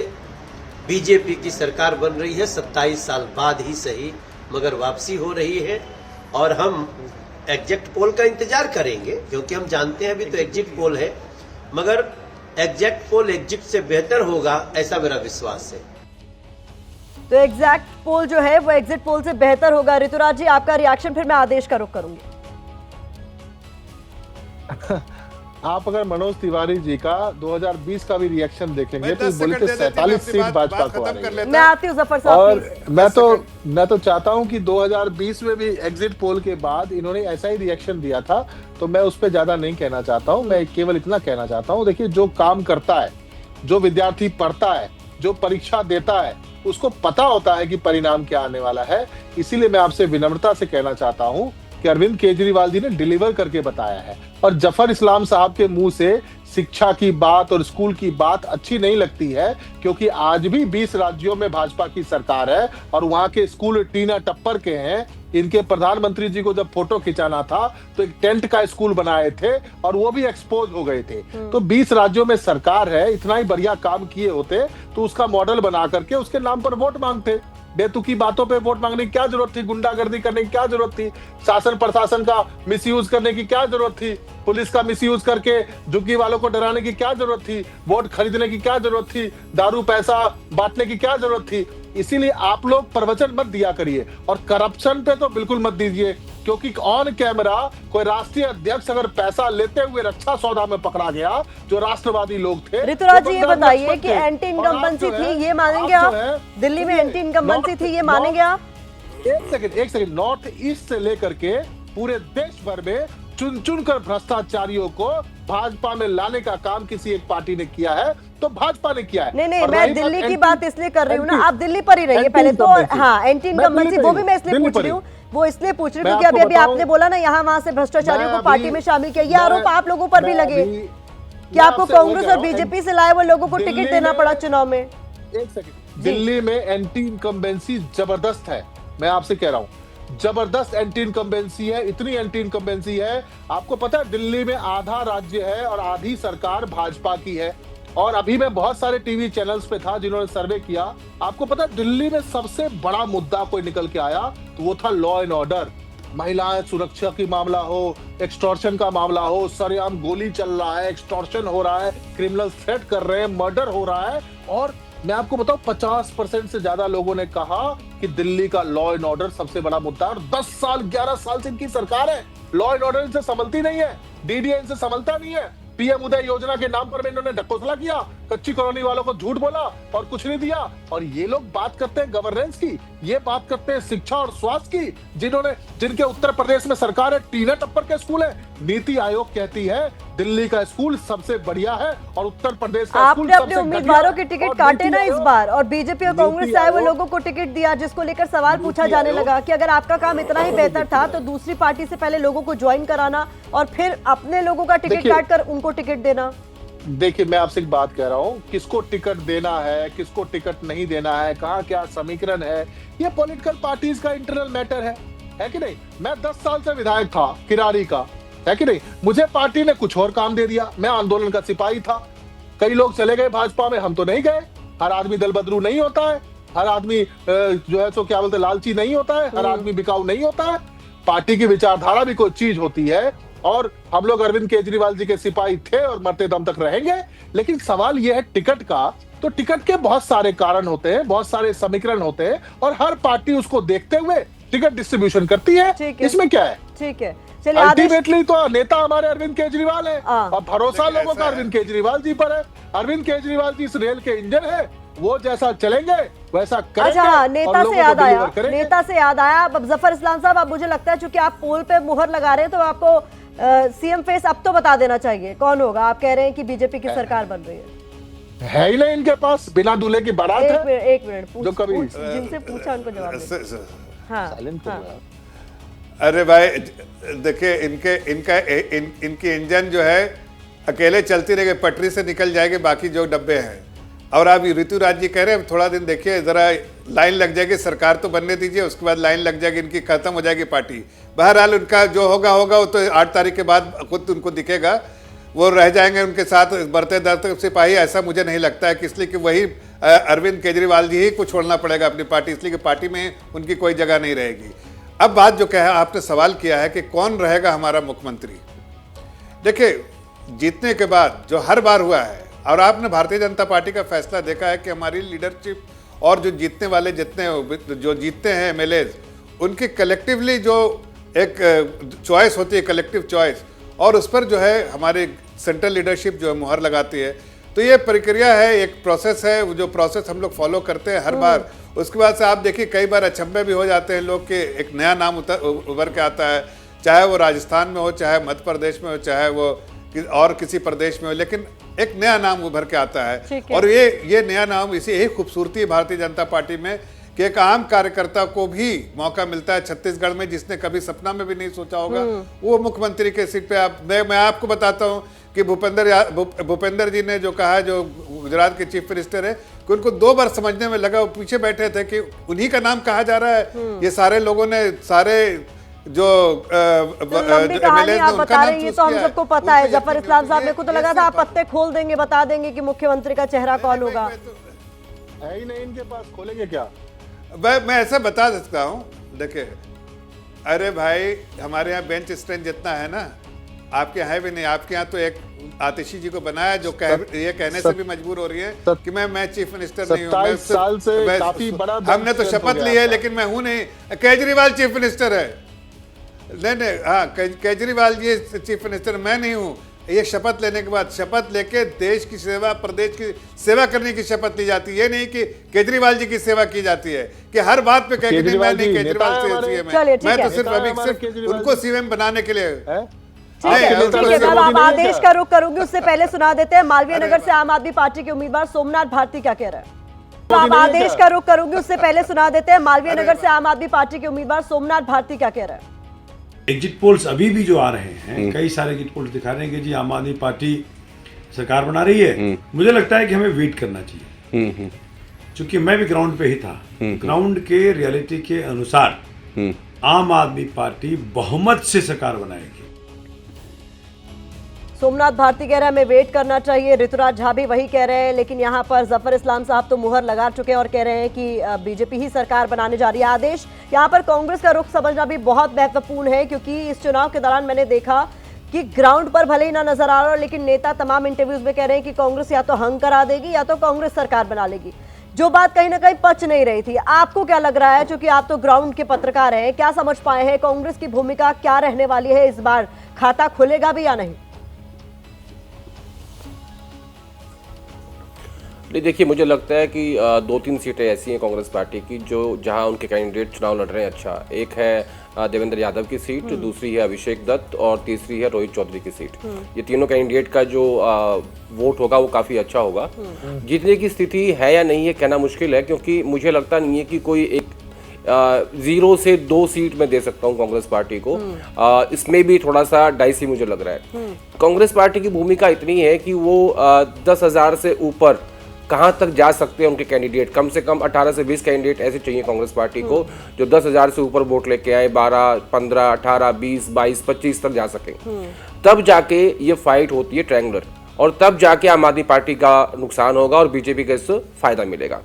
बीजेपी की सरकार बन रही है, 27 साल बाद ही सही, मगर वापसी हो रही है। और हम एग्जिट पोल का इंतजार करेंगे, क्योंकि हम जानते हैं अभी तो एग्जिट पोल है, मगर एग्जिट पोल एग्जिट से बेहतर होगा, ऐसा मेरा विश्वास है।
तो एग्जैक्ट पोल जो है वो एग्जिट पोल से बेहतर होगा। ऋतुराज जी, आपका रिएक्शन, फिर मैं आदेश का रुख करूंगी।
आप अगर मनोज तिवारी जी का 2020 का भी रिएक्शन देखेंगे तो बोलते 47 सीट भाजपा को आ रही है।
मैं आती हूँ जफर साहब।
और मैं तो चाहता हूं कि 2020 में भी एग्जिट पोल के बाद इन्होंने ऐसा ही रिएक्शन दिया था, तो मैं उस पर ज्यादा नहीं कहना चाहता हूं। मैं केवल इतना कहना चाहता हूं, देखिए जो काम करता है जो विद्यार्थी पढ़ता है, जो परीक्षा देता है, उसको पता होता है कि परिणाम क्या आने वाला है। इसीलिए मैं आपसे विनम्रता से कहना चाहता हूं कि अरविंद केजरीवाल जी ने डिलीवर करके बताया है। और जफर इस्लाम साहब के मुंह से शिक्षा की बात और स्कूल की बात अच्छी नहीं लगती है, क्योंकि आज भी 20 राज्यों में भाजपा की सरकार है और वहां के स्कूल टीना टप्पर के हैं। इनके प्रधानमंत्री जी को जब फोटो खिंचाना था तो एक टेंट का स्कूल बनाए थे और वो भी एक्सपोज हो गए थे। तो 20 राज्यों में सरकार है, इतना ही बढ़िया काम किए होते तो उसका मॉडल बना करके उसके नाम पर वोट मांगते। बेतुकी बातों पे वोट मांगने की क्या जरूरत थी? गुंडागर्दी करने की क्या जरूरत थी? शासन प्रशासन का मिसयूज करने की क्या जरूरत थी? पुलिस का मिसयूज करके झुग्गी वालों को डराने की क्या जरूरत थी? वोट खरीदने की क्या जरूरत थी? दारू पैसा बांटने की क्या जरूरत थी? इसीलिए आप लोग प्रवचन मत दिया करिए और करप्शन पे तो बिल्कुल मत दीजिए, क्योंकि ऑन कैमरा कोई राष्ट्रीय अध्यक्ष अगर पैसा लेते हुए रक्षा सौदा में पकड़ा गया, जो राष्ट्रवादी लोग थे।
ऋतुराज जी ये बताइए कि एंटी इनकम्बेंसी थी, ये मानेंगे आप? दिल्ली में एंटी इनकम्बेंसी थी, ये मानेंगे आप?
एक सेकंड, नॉर्थ ईस्ट से लेकर के पूरे देश भर में चुन चुन कर भ्रष्टाचारियों को भाजपा में लाने का काम किसी एक पार्टी ने किया है तो भाजपा ने किया है।
नहीं, मैं दिल्ली की बात इसलिए कर रही हूँ ना, आप दिल्ली पर ही रहिए पहले तो। हाँ, एंटी इनकम्बेंसी वो भी मैं इसलिए पूछ रही हूँ, वो इसलिए पूछ रही हूँ क्योंकि अभी आपने बोला ना यहाँ वहां से भ्रष्टाचारियों को पार्टी में शामिल किया, ये आरोप आप लोगों पर भी लगे कि आपको कांग्रेस और बीजेपी से लाए हुए लोगों को टिकट देना पड़ा चुनाव में।
एक सेकंड, दिल्ली में एंटी इनकम्बेंसी जबरदस्त है, मैं आपसे कह रहा हूँ जबरदस्त एंटी इनकम्बेंसी है। इतनी एंटी इनकम्बेंसी है, आपको पता है दिल्ली में आधा राज्य है और आधी सरकार भाजपा की है। और अभी मैं बहुत सारे टीवी चैनल्स पे था जिन्होंने सर्वे किया, आपको पता है दिल्ली में सबसे बड़ा मुद्दा कोई निकल के आया तो वो था लॉ एंड ऑर्डर। महिलाएं सुरक्षा की मामला हो, एक्सटॉर्शन का मामला हो, सरेआम गोली चल रहा है, एक्सटॉर्शन हो रहा है, क्रिमिनल थ्रेट कर रहे हैं, मर्डर हो रहा है। और मैं आपको बताऊं 50% से ज्यादा लोगों ने कहा कि दिल्ली का लॉ एंड ऑर्डर सबसे बड़ा मुद्दा है। और 10 साल 11 साल से इनकी सरकार है, लॉ एंड ऑर्डर इनसे संभलती नहीं है, डीडीए इनसे संभलता नहीं है। पीएम उदय योजना के नाम पर इन्होंने ढकोसला किया, कच्ची कॉलोनी वालों को झूठ बोला और कुछ नहीं दिया। और ये लोग बात करते हैं गवर्नेंस की, ये बात करते हैं शिक्षा और स्वास्थ्य की, जिनके उत्तर प्रदेश में सरकार है, टीना टप्पर के स्कूल है। नीति आयोग कहती है दिल्ली का स्कूल सबसे बढ़िया है और उत्तर प्रदेश का स्कूल
आपने अपने उम्मीदवारों के टिकट काटे ना इस बार, और बीजेपी और कांग्रेस से आए हुए लोगों को टिकट दिया, जिसको लेकर सवाल पूछा जाने लगा कि अगर आपका काम इतना ही बेहतर था तो दूसरी पार्टी से पहले लोगों को ज्वाइन कराना और फिर अपने लोगों का टिकट काट कर उनको टिकट देना।
देखिए मैं आपसे एक बात कह रहा हूँ, किसको टिकट देना है, किसको टिकट नहीं देना है, कहाँ क्या समीकरण है, ये पॉलिटिकल पार्टीज का इंटरनल मैटर है कि नहीं? मैं 10 साल से विधायक था किरारी का, है कि नहीं? मुझे पार्टी ने कुछ और काम दे दिया, मैं आंदोलन का सिपाही था। कई लोग चले गए भाजपा में, हम तो नहीं गए। हर आदमी दल बदलू नहीं होता है, हर आदमी जो है सो क्या बोलते लालची नहीं होता है, हर आदमी बिकाऊ नहीं होता है। पार्टी की विचारधारा भी कोई चीज होती है और हम लोग अरविंद केजरीवाल जी के सिपाही थे और मरते दम तक रहेंगे। लेकिन सवाल यह है टिकट का, तो टिकट के बहुत सारे कारण होते हैं, बहुत सारे समीकरण होते हैं और हर पार्टी उसको देखते हुए टिकट डिस्ट्रीब्यूशन करती है। इसमें क्या है?
ठीक है, चलिए
अल्टीमेटली तो नेता हमारे अरविंद केजरीवाल है और भरोसा लोगों का अरविंद केजरीवाल जी पर है। अरविंद केजरीवाल जी इस रेल के इंजन है, वो जैसा चलेंगे वैसा करेंगे।
अच्छा, नेता से याद आया, अब जफर इस्लाम साहब, अब मुझे लगता है चूंकि आप पोल पे मुहर लगा रहे हैं तो आपको सीएम फेस अब तो बता देना चाहिए कौन होगा। आप कह रहे हैं कि बीजेपी की सरकार बन रही
है ही नहीं इनके पास, बिना दूल्हे की बारात है।
एक मिनट जो कभी जिनसे पूछा उनको जवाब दे। हाँ,
अरे भाई देखिए, इनकी इंजन जो है अकेले चलती रहेगी, पटरी से निकल जाएगी बाकी जो डब्बे हैं। और आप ऋतुराज जी कह रहे हैं थोड़ा दिन देखिए, जरा लाइन लग जाएगी, सरकार तो बनने दीजिए, उसके बाद लाइन लग जाएगी, इनकी खत्म हो जाएगी पार्टी। बहरहाल उनका जो होगा वो तो 8 तारीख के बाद खुद उनको दिखेगा, वो रह जाएंगे उनके साथ बढ़ते दरते सिपाही। ऐसा मुझे नहीं लगता है कि इसलिए कि वही अरविंद केजरीवाल जी ही को छोड़ना पड़ेगा अपनी पार्टी, इसलिए कि पार्टी में उनकी कोई जगह नहीं रहेगी। अब बात जो कहा आपने सवाल किया है कि कौन रहेगा हमारा मुख्यमंत्री, देखिए जीतने के बाद जो हर बार हुआ है, और आपने भारतीय जनता पार्टी का फैसला देखा है कि हमारी लीडरशिप और जो जीतने वाले जो जीतते हैं एमएलएज, उनकी कलेक्टिवली जो एक चॉइस होती है, कलेक्टिव चॉइस, और उस पर जो है हमारी सेंट्रल लीडरशिप जो है मुहर लगाती है। तो ये प्रक्रिया है, एक प्रोसेस है, जो प्रोसेस हम लोग फॉलो करते हैं हर बार। उसके बाद से आप देखिए कई बार अचंभे भी हो जाते हैं लोग के, एक नया नाम उभर के आता है, चाहे वो राजस्थान में हो, चाहे मध्य प्रदेश में हो, चाहे वो और किसी प्रदेश में हो, लेकिन एक नया नाम उभर के आता है।
ठीक है।
और ये नया नाम, इसी यही खूबसूरती है भारतीय जनता पार्टी में कि एक आम कार्यकर्ता को भी मौका मिलता है छत्तीसगढ़ में, जिसने कभी सपना में भी नहीं सोचा होगा वो मुख्यमंत्री के सीट पे। मैं आपको बताता हूं कि भूपेंद्र जी ने जो कहा, जो गुजरात के चीफ मिनिस्टर है, कि उनको 2 बार समझने में लगा। वो पीछे बैठे थे कि उन्हीं का नाम कहा जा रहा है। ये सारे लोगों ने, सारे जो
लंबी कहानी आप बता रहे हैं, तो हम सबको पता है। जफर इस्लाम साहब, मेरे को तो लगा था आप पत्ते खोल देंगे, बता देंगे कि मुख्यमंत्री का चेहरा कौन होगा।
है ही नहीं इनके पास, खोलेंगे क्या?
मैं ऐसा बता सकता हूँ, देखिए, अरे भाई, हमारे यहाँ बेंच स्ट्रेंथ जितना है ना, आपके यहाँ है भी नहीं। आपके यहाँ तो एक आतिशी जी को बनाया जो ये कहने से भी मजबूर हो रही है कि मैं चीफ मिनिस्टर नहीं हूँ।
27 साल से काफी बड़ा
हमने तो शपथ ली है, लेकिन मैं हूँ नहीं। केजरीवाल चीफ मिनिस्टर है। नहीं, हाँ, केजरीवाल जी चीफ मिनिस्टर, मैं नहीं हूँ। ये शपथ लेने के बाद, शपथ लेके देश की सेवा, प्रदेश की सेवा करने की शपथ ली जाती है। ये नहीं कि केजरीवाल जी की सेवा की जाती है कि हर बात पे कह के मैं नहीं, केजरीवाल से सीएम है। मैं तो सिर्फ उनको सीएम बनाने के लिए।
ठीक है, आप आदेश का रुख करूंगी, उससे पहले सुना देते हैं मालवीय नगर से आम आदमी पार्टी के उम्मीदवार सोमनाथ भारती क्या कह रहे हैं। आप आदेश का रुख करूंगी, उससे पहले सुना देते हैं मालवीय नगर से आम आदमी पार्टी के उम्मीदवार सोमनाथ भारती क्या कह रहे हैं।
एग्जिट पोल्स अभी भी जो आ रहे हैं, कई सारे एग्जिट पोल्स दिखा रहे हैं कि जी आम आदमी पार्टी सरकार बना रही है। मुझे लगता है कि हमें वेट करना चाहिए, क्योंकि मैं भी ग्राउंड पे ही था। ग्राउंड के रियलिटी के अनुसार आम आदमी पार्टी बहुमत से सरकार बनाएगी।
सोमनाथ भारती कह रहे हैं हमें वेट करना चाहिए, ऋतुराज झा भी वही कह रहे हैं, लेकिन यहाँ पर जफर इस्लाम साहब तो मुहर लगा चुके हैं और कह रहे हैं कि बीजेपी ही सरकार बनाने जा रही है। आदेश, यहाँ पर कांग्रेस का रुख समझना भी बहुत महत्वपूर्ण है, क्योंकि इस चुनाव के दौरान मैंने देखा कि ग्राउंड पर भले ही ना नजर आ रहा हो, लेकिन नेता तमाम इंटरव्यूज में कह रहे हैं कि कांग्रेस या तो हंग करा देगी या तो कांग्रेस सरकार बना लेगी, जो बात कहीं ना कहीं पच नहीं रही थी। आपको क्या लग रहा है, क्योंकि आप तो ग्राउंड के पत्रकार हैं, क्या समझ पाए हैं कांग्रेस की भूमिका क्या रहने वाली है इस बार? खाता खुलेगा भी या नहीं?
नहीं, देखिए, मुझे लगता है कि 2-3 सीटें ऐसी हैं कांग्रेस पार्टी की जो जहां उनके कैंडिडेट चुनाव लड़ रहे हैं। अच्छा, एक है देवेंद्र यादव की सीट, दूसरी है अभिषेक दत्त और तीसरी है रोहित चौधरी की सीट। ये तीनों कैंडिडेट का जो वोट होगा वो काफ़ी अच्छा होगा। जीतने की स्थिति है या नहीं है कहना मुश्किल है, क्योंकि मुझे लगता नहीं है कि कोई एक 0 से 2 सीट में दे सकता हूँ कांग्रेस पार्टी को। इसमें भी थोड़ा सा डाइसी मुझे लग रहा है। कांग्रेस पार्टी की भूमिका इतनी है कि वो 10,000 से ऊपर कहाँ तक जा सकते हैं उनके कैंडिडेट। कम से कम 18 से 20 कैंडिडेट ऐसे चाहिए कांग्रेस पार्टी को जो 10,000 से ऊपर वोट लेके आए, 12, 15, 18, 20, 22, 25 तक जा सकें। तब जाके ये फाइट होती है ट्रायंगुलर, और तब जाके आम आदमी पार्टी का नुकसान होगा और बीजेपी का इससे फायदा मिलेगा।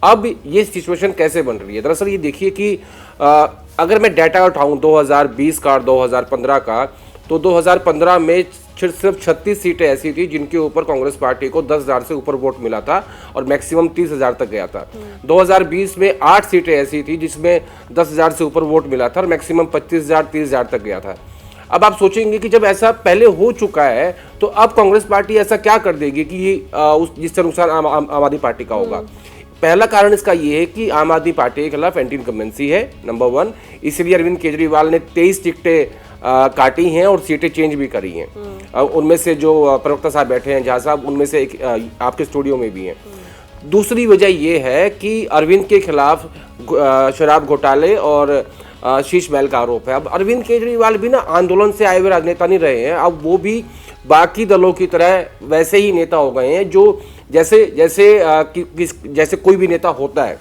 अब ये सिचुएशन कैसे बन रही है? दरअसल ये देखिए कि अगर मैं डाटा उठाऊं 2020 का और 2015 का, तो 2015 में सिर्फ 36 सीटें ऐसी थी जिनके ऊपर कांग्रेस पार्टी को 10,000 से ऊपर वोट मिला था और मैक्सिमम 30,000 तक गया था। 2020 में 8 सीटें ऐसी थी जिसमें 10,000 से ऊपर वोट मिला था और मैक्सिमम 25,000 30,000 तक गया था। अब आप सोचेंगे कि जब ऐसा पहले हो चुका है तो अब कांग्रेस पार्टी ऐसा क्या कर देगी कि जिससे नुकसान आम आदमी पार्टी का होगा। पहला कारण इसका ये है कि आम आदमी पार्टी के खिलाफ एंटी इनकम्बेंसी है, नंबर 1। इसलिए अरविंद केजरीवाल ने 23 टिकटें काटी हैं और सीटें चेंज भी करी हैं। उनमें से जो प्रवक्ता साहब बैठे हैं, झा साहब, उनमें से एक आपके स्टूडियो में भी हैं। दूसरी वजह यह है कि अरविंद के खिलाफ शराब घोटाले और शीश महल का आरोप है। अब अरविंद केजरीवाल भी ना आंदोलन से आए हुए राजनेता नहीं रहे हैं, अब वो भी बाकी दलों की तरह वैसे ही नेता हो गए हैं जो जैसे कोई भी नेता होता है।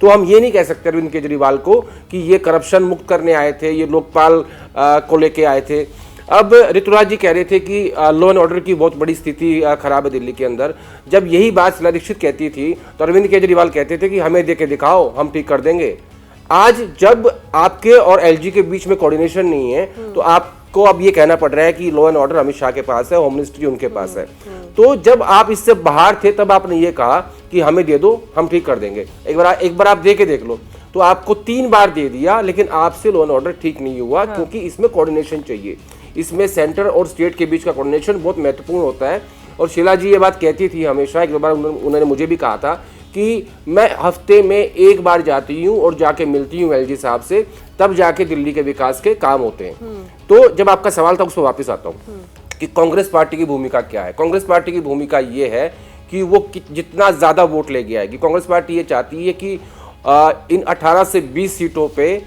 तो हम ये नहीं कह सकते अरविंद केजरीवाल को कि ये करप्शन मुक्त करने आए थे, ये लोकपाल को लेके आए थे। अब ऋतुराज जी कह रहे थे कि लॉ एंड ऑर्डर की बहुत बड़ी स्थिति खराब है दिल्ली के अंदर। जब यही बात शीला दीक्षित कहती थी तो अरविंद केजरीवाल कहते थे कि हमें दे के दिखाओ, हम ठीक कर देंगे। आज जब आपके और एलजी के बीच में कोऑर्डिनेशन नहीं है तो आपको अब ये कहना पड़ रहा है कि law and order Amit Shah के पास है, होम मिनिस्ट्री उनके पास है। तो जब आप इससे बाहर थे तब आपने ये कहा कि हमें दे दो, हम ठीक कर देंगे। एक बार आप दे के देख लो। तो आपको 3 बार दे दिया, लेकिन आपसे लॉ एंड ऑर्डर ठीक नहीं हुआ। हाँ। क्योंकि इसमें कोऑर्डिनेशन चाहिए, इसमें सेंटर और स्टेट के बीच का कोऑर्डिनेशन बहुत महत्वपूर्ण होता है। और शीला जी ये बात कहती थी हमेशा, एक बार उन्होंने मुझे भी कहा था कि मैं हफ्ते में 1 बार जाती हूँ और जाके मिलती हूँ एलजी साहब से, तब जाके दिल्ली के विकास के काम होते हैं। तो जब आपका सवाल था उस पर वापस आता हूँ। कि कांग्रेस पार्टी की भूमिका क्या है। कांग्रेस पार्टी की भूमिका ये है कि वो जितना ज़्यादा वोट लेके आएगी। कांग्रेस पार्टी ये चाहती है कि इन 18 से 20 सीटों पे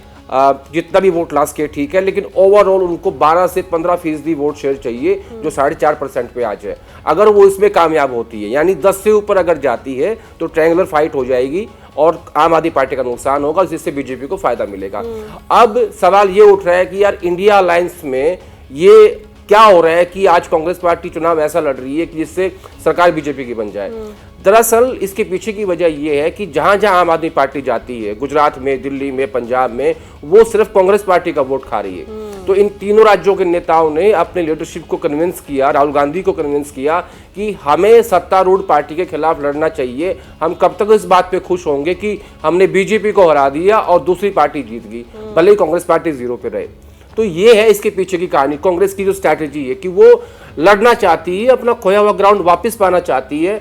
जितना भी वोट लास्ट के ठीक है, लेकिन ओवरऑल उनको 12 से 15% वोट शेयर चाहिए, जो 4.5% पे आज है। अगर वो इसमें कामयाब होती है, यानी 10 से ऊपर अगर जाती है, तो ट्रायंगुलर फाइट हो जाएगी और आम आदमी पार्टी का नुकसान होगा, जिससे बीजेपी को फायदा मिलेगा। अब सवाल ये उठ रहा है कि यार इंडिया अलायंस में ये क्या हो रहा है कि आज कांग्रेस पार्टी चुनाव ऐसा लड़ रही है कि जिससे सरकार बीजेपी की बन जाए। दरअसल इसके पीछे की वजह यह है कि जहां जहां आम आदमी पार्टी जाती है, गुजरात में, दिल्ली में, पंजाब में, वो सिर्फ कांग्रेस पार्टी का वोट खा रही है। तो इन तीनों राज्यों के नेताओं ने अपने लीडरशिप को कन्विंस किया, राहुल गांधी को कन्विंस किया कि हमें सत्तारूढ़ पार्टी के खिलाफ लड़ना चाहिए। हम कब तक इस बात पे खुश होंगे कि हमने बीजेपी को हरा दिया और दूसरी पार्टी जीत गई, भले ही कांग्रेस पार्टी 0 पे रहे। तो ये है इसके पीछे की कहानी। कांग्रेस की जो स्ट्रैटेजी है कि वो लड़ना चाहती है, अपना खोया हुआ ग्राउंड वापस पाना चाहती है।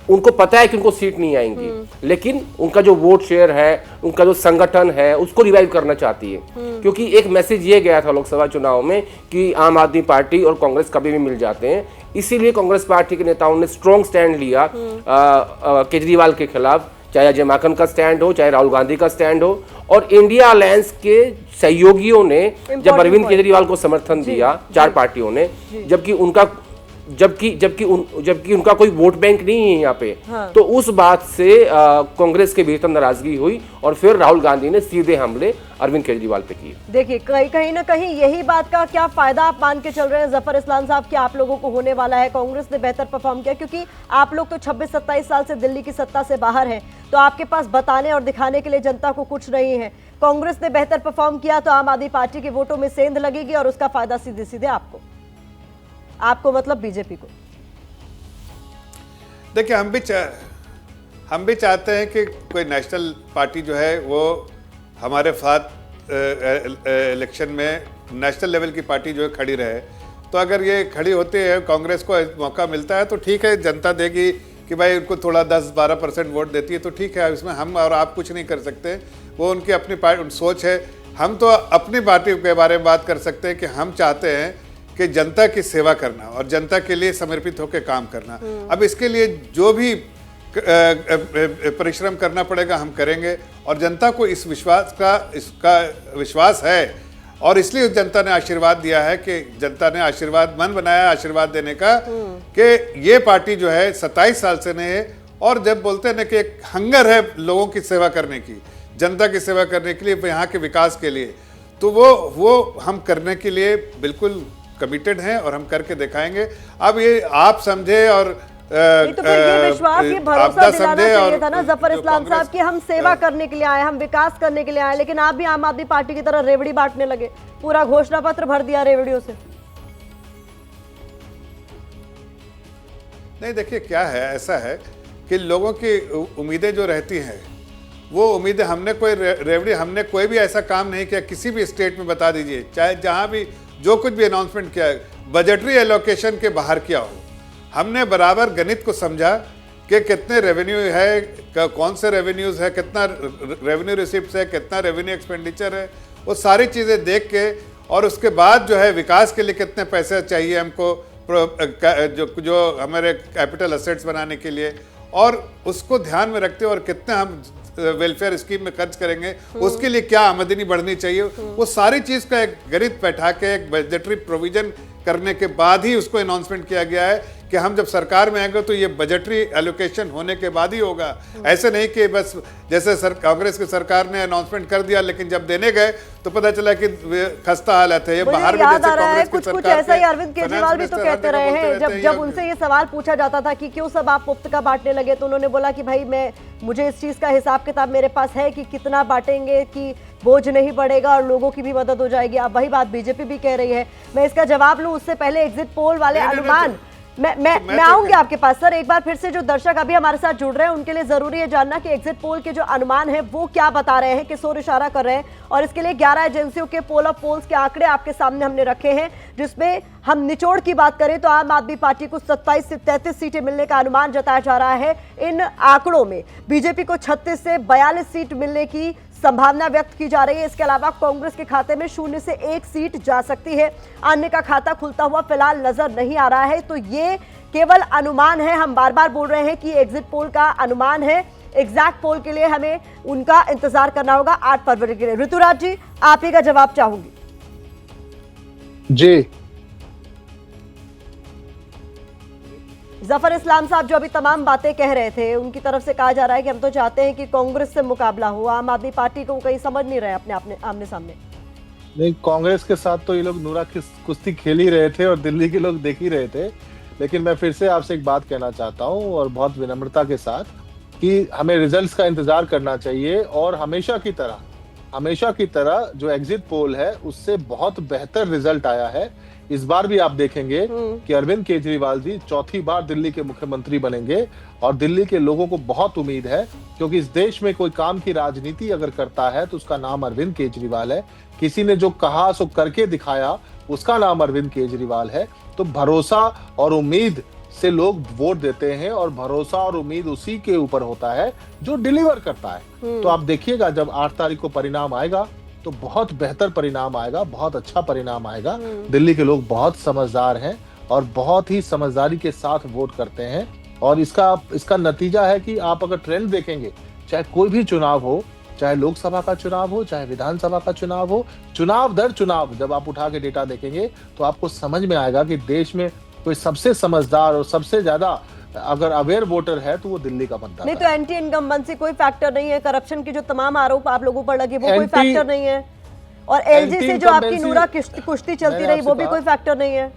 उनको पता है कि उनको सीट नहीं आएंगी, लेकिन उनका जो वोट शेयर है, उनका जो संगठन है, उसको रिवाइव करना चाहती है। क्योंकि एक मैसेज ये गया था लोकसभा चुनाव में कि आम आदमी पार्टी और कांग्रेस कभी भी मिल जाते हैं। इसीलिए कांग्रेस पार्टी के नेताओं ने स्ट्रॉन्ग स्टैंड लिया केजरीवाल के खिलाफ, चाहे अजय माकन का स्टैंड हो, चाहे राहुल गांधी का स्टैंड हो। और इंडिया अलायंस के सहयोगियों ने जब अरविंद केजरीवाल को समर्थन दिया, 4 पार्टियों ने, जबकि उनका कोई वोट बैंक नहीं है यहाँ पे, तो उस बात से कांग्रेस के भीतर नाराजगी हुई और फिर राहुल गांधी ने सीधे हमले अरविंद केजरीवाल पे किए।
देखिए कहीं ना कहीं यही बात का क्या फायदा आप मान के चल रहे हैं जफर इस्लाम साहब कि आप लोगों को होने वाला है? कांग्रेस ने बेहतर परफॉर्म किया क्योंकि आप लोग तो 26-27 साल से दिल्ली की सत्ता से बाहर हैं, तो आपके पास बताने और दिखाने के लिए जनता को कुछ नहीं है। कांग्रेस ने बेहतर परफॉर्म किया तो आम आदमी पार्टी के वोटों में सेंध लगेगी और उसका फायदा सीधे सीधे आपको मतलब बीजेपी को।
देखिए हम भी चाहते हैं कि कोई नेशनल पार्टी जो है वो हमारे साथ इलेक्शन में नेशनल लेवल की पार्टी जो है खड़ी रहे। तो अगर ये खड़ी होती है, कांग्रेस को मौका मिलता है तो ठीक है, जनता देगी कि भाई उनको थोड़ा 10-12% वोट देती है तो ठीक है, इसमें हम और आप कुछ नहीं कर सकते। वो उनकी अपनी सोच है। हम तो अपनी पार्टी के बारे में बात कर सकते हैं कि हम चाहते हैं कि जनता की सेवा करना और जनता के लिए समर्पित होकर काम करना। अब इसके लिए जो भी परिश्रम करना पड़ेगा हम करेंगे और जनता को इसका विश्वास है और इसलिए जनता ने आशीर्वाद दिया है कि जनता ने आशीर्वाद मन बनाया आशीर्वाद देने का कि ये पार्टी जो है 27 साल से नहीं है। और जब बोलते हैं ना कि एक हंगर है लोगों की सेवा करने की, जनता की सेवा करने के लिए, यहाँ के विकास के लिए, तो वो हम करने के लिए बिल्कुल कमिटेड हैं और हम करके दिखाएंगे। अब ये आप समझे और
तो फिर ये विश्वास, ये भरोसा दिलाना चाहिए था ना जफर इस्लाम साहब कि हम सेवा करने के लिए आए, हम विकास करने के लिए आए, लेकिन आप भी आम आदमी पार्टी की तरह रेवड़ी बांटने लगे, पूरा घोषणा पत्र भर दिया रेवड़ियों से।
नहीं, देखिए क्या है, ऐसा है कि लोगों की उम्मीदें जो रहती हैं वो उम्मीदें, हमने कोई भी ऐसा काम नहीं किया। किसी भी स्टेट में बता दीजिए, चाहे जहां भी जो कुछ भी अनाउंसमेंट किया है बजटरी एलोकेशन के बाहर किया हो, हमने बराबर गणित को समझा कि कितने रेवेन्यू है, कौन से रेवेन्यूज है, कितना रेवेन्यू रिसिप्ट है, कितना रेवेन्यू एक्सपेंडिचर है, वो सारी चीज़ें देख के और उसके बाद जो है विकास के लिए कितने पैसे चाहिए हमको, जो हमारे कैपिटल असेट्स बनाने के लिए, और उसको ध्यान में रखते और कितने हम वेलफेयर स्कीम में खर्च करेंगे, उसके लिए क्या आमदनी बढ़नी चाहिए, वो सारी चीज़ का एक गणित बैठा के एक बजटरी प्रोविजन करने के बाद ही उसको अनाउंसमेंट किया गया है कि हम जब सरकार में आएंगे तो ये बजटरी एलोकेशन होने के बाद ही होगा। ऐसे नहीं कि बस जैसे कांग्रेस की सरकार ने अनाउंसमेंट कर दिया लेकिन जब देने गए तो पता चला कि खस्ता हालत है। ये बाहर में जैसे कांग्रेस की
कुछ ऐसा ही अरविंद केजरीवाल भी तो कहते रहे हैं, जब उनसे ये सवाल पूछा जाता था कि क्यों सब आप मुफ्त का बांटने लगे, तो उन्होंने बोला कि भाई मुझे इस चीज का हिसाब किताब मेरे पास है कि कितना बांटेंगे कि बोझ नहीं बढ़ेगा और लोगों की भी मदद हो जाएगी। अब वही बात बीजेपी भी कह रही है। मैं इसका जवाब लूं उससे पहले एग्जिट पोल वाले अनुमान मैं आऊंगी आपके पास सर। एक बार फिर से जो दर्शक अभी हमारे साथ जुड़ रहे हैं उनके लिए जरूरी है जानना कि एग्जिट पोल के जो अनुमान है वो क्या बता रहे हैं, किस ओर इशारा कर रहे हैं, और इसके लिए 11 एजेंसियों के पोल ऑफ पोल्स के आंकड़े आपके सामने हमने रखे हैं, जिसमें हम निचोड़ की बात करें तो आम आदमी पार्टी को 27 से 33 सीटें मिलने का अनुमान जताया जा रहा है। इन आंकड़ों में बीजेपी को 36 से 42 सीट मिलने की संभावना व्यक्त की जा रही है। इसके अलावा कांग्रेस के खाते में 0 से 1 सीट जा सकती है। अन्य का खाता खुलता हुआ फिलहाल नजर नहीं आ रहा है। तो ये केवल अनुमान है। हम बार बार बोल रहे हैं कि एग्जिट पोल का अनुमान है। एग्जैक्ट पोल के लिए हमें उनका इंतजार करना होगा 8 फरवरी के लिए। ऋतुराज जी, आप ही का जवाब चाहूंगी।
जी,
जफर इस्लाम साहब जो अभी तमाम बातें कह रहे थे, उनकी तरफ से कहा जा रहा है कि हम तो चाहते हैं कि कांग्रेस से मुकाबला हो, आम आदमी पार्टी को कहीं समझ नहीं रहे अपने आमने सामने।
नहीं, कांग्रेस के साथ तो ये लोग नूरा कुश्ती खेल ही रहे थे और दिल्ली के लोग देख ही रहे थे। लेकिन मैं फिर से आपसे एक बात कहना चाहता हूं और बहुत विनम्रता के साथ कि हमें रिजल्ट्स का इंतजार करना चाहिए और हमेशा की तरह जो एग्जिट पोल है उससे बहुत बेहतर रिजल्ट आया है। इस बार भी आप देखेंगे कि अरविंद केजरीवाल जी चौथी बार दिल्ली के मुख्यमंत्री बनेंगे और दिल्ली के लोगों को बहुत उम्मीद है, क्योंकि इस देश में कोई काम की राजनीति अगर करता है तो उसका नाम अरविंद केजरीवाल है। किसी ने जो कहा सो करके दिखाया, उसका नाम अरविंद केजरीवाल है। तो भरोसा और उम्मीद से लोग वोट देते हैं और भरोसा और उम्मीद उसी के ऊपर होता है जो डिलीवर करता है। तो आप देखिएगा जब 8 तारीख को परिणाम आएगा तो बहुत बेहतर परिणाम आएगा, बहुत अच्छा परिणाम आएगा। दिल्ली के लोग बहुत समझदार हैं और बहुत ही समझदारी के साथ वोट करते हैं और इसका नतीजा है कि आप अगर ट्रेंड देखेंगे, चाहे कोई भी चुनाव हो, चाहे लोकसभा का चुनाव हो, चाहे विधानसभा का चुनाव हो, चुनाव दर चुनाव जब आप उठा के डेटा देखेंगे तो आपको समझ में आएगा कि देश में कोई सबसे समझदार और सबसे ज्यादा अगर अवेयर वोटर है तो वो दिल्ली का मतदाता।
नहीं तो एंटी इनकम्बेंसी कोई फैक्टर नहीं है। करप्शन की जो तमाम आरोप आप लोगों पर लगे वो कोई फैक्टर नहीं है। और एलजी से जो आपकी नूरा कुश्ती चलती रही वो भी कोई फैक्टर नहीं है।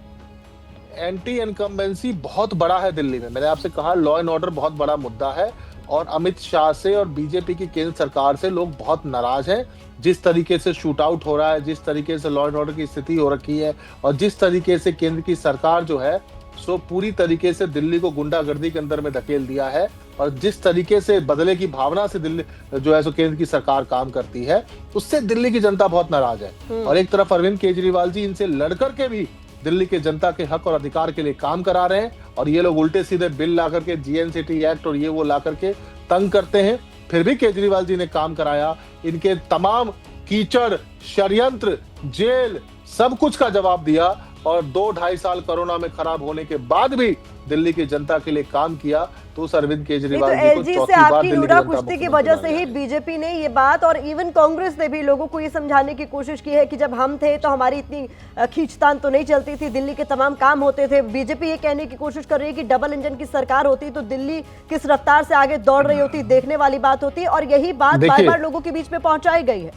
एंटी इनकम्बेंसी बहुत बड़ा है दिल्ली में। मैंने आपसे कहा लॉ एंड ऑर्डर बहुत बड़ा मुद्दा है और अमित शाह से और बीजेपी की केंद्र सरकार से लोग बहुत नाराज हैं। जिस तरीके से शूट आउट हो रहा है, जिस तरीके से लॉ एंड ऑर्डर की स्थिति हो रखी है और जिस तरीके से केंद्र की सरकार जो है सो पूरी तरीके से दिल्ली को गुंडागर्दी के अंदर में धकेल दिया है और जिस तरीके से बदले की भावना से दिल्ली जो है सो केंद्र की सरकार काम करती है, उससे दिल्ली की जनता बहुत नाराज है। और एक तरफ अरविंद केजरीवाल जी इनसे लड़ करके भी दिल्ली के जनता के हक और अधिकार के लिए काम करा रहे हैं और ये लोग उल्टे सीधे बिल ला करके जीएनसीटी एक्ट और ये वो ला करके तंग करते हैं। फिर भी केजरीवाल जी ने काम कराया। इनके तमाम कीचड़, षड्यंत्र, जेल सब कुछ का जवाब दिया और 2-2.5 साल कोरोना में खराब होने के बाद भी दिल्ली की जनता के लिए काम किया। तो उस अरविंद केजरीवाल जी को चौथी बार दिल्ली की जनता
कुश्ती की वजह से ही बीजेपी ने ये बात और इवन कांग्रेस ने भी लोगों को ये समझाने की कोशिश की है कि जब हम थे तो हमारी इतनी खींचतान तो नहीं चलती थी, दिल्ली के तमाम काम होते थे। बीजेपी ये कहने की कोशिश कर रही है कि डबल इंजन की सरकार होती तो दिल्ली किस रफ्तार से आगे दौड़ रही होती, देखने वाली बात होती और यही बात बार बार लोगों के बीच में पहुंचाई गई है।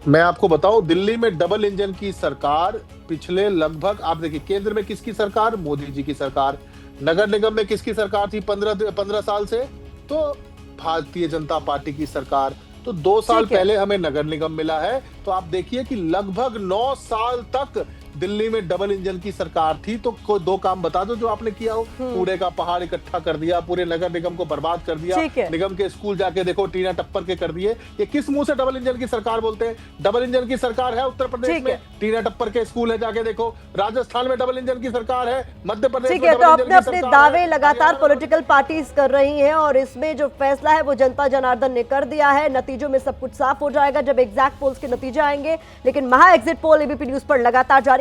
मैं आपको बताऊं, दिल्ली में डबल इंजन की सरकार पिछले लगभग आप देखिए केंद्र में किसकी सरकार, मोदी जी की सरकार। नगर निगम में किसकी सरकार थी 15 साल से, तो भारतीय जनता पार्टी की सरकार। तो 2 साल पहले हमें नगर निगम मिला है। तो आप देखिए कि लगभग 9 साल तक दिल्ली में डबल इंजन की सरकार थी। तो कोई 2 काम बता दो जो आपने किया हो। कूड़े का पहाड़ इकट्ठा कर दिया, पूरे नगर निगम को बर्बाद कर दिया। निगम के स्कूल जाके देखो टीना टप्पर के कर दिए। ये किस मुंह से डबल इंजन की सरकार बोलते हैं? डबल इंजन की सरकार है उत्तर प्रदेश में, टीना टप्पर के स्कूल है, जाके देखो। राजस्थान में डबल इंजन की सरकार है, मध्य प्रदेश में
तो अपने दावे लगातार पॉलिटिकल पार्टीज कर रही हैं और इसमें जो फैसला है वो जनता जनार्दन ने कर दिया है। नतीजों में सब कुछ साफ हो जाएगा जब एग्जैक्ट पोल्स के नतीजे आएंगे। लेकिन महा एग्जिट पोल एबीपी न्यूज पर लगातार जारी।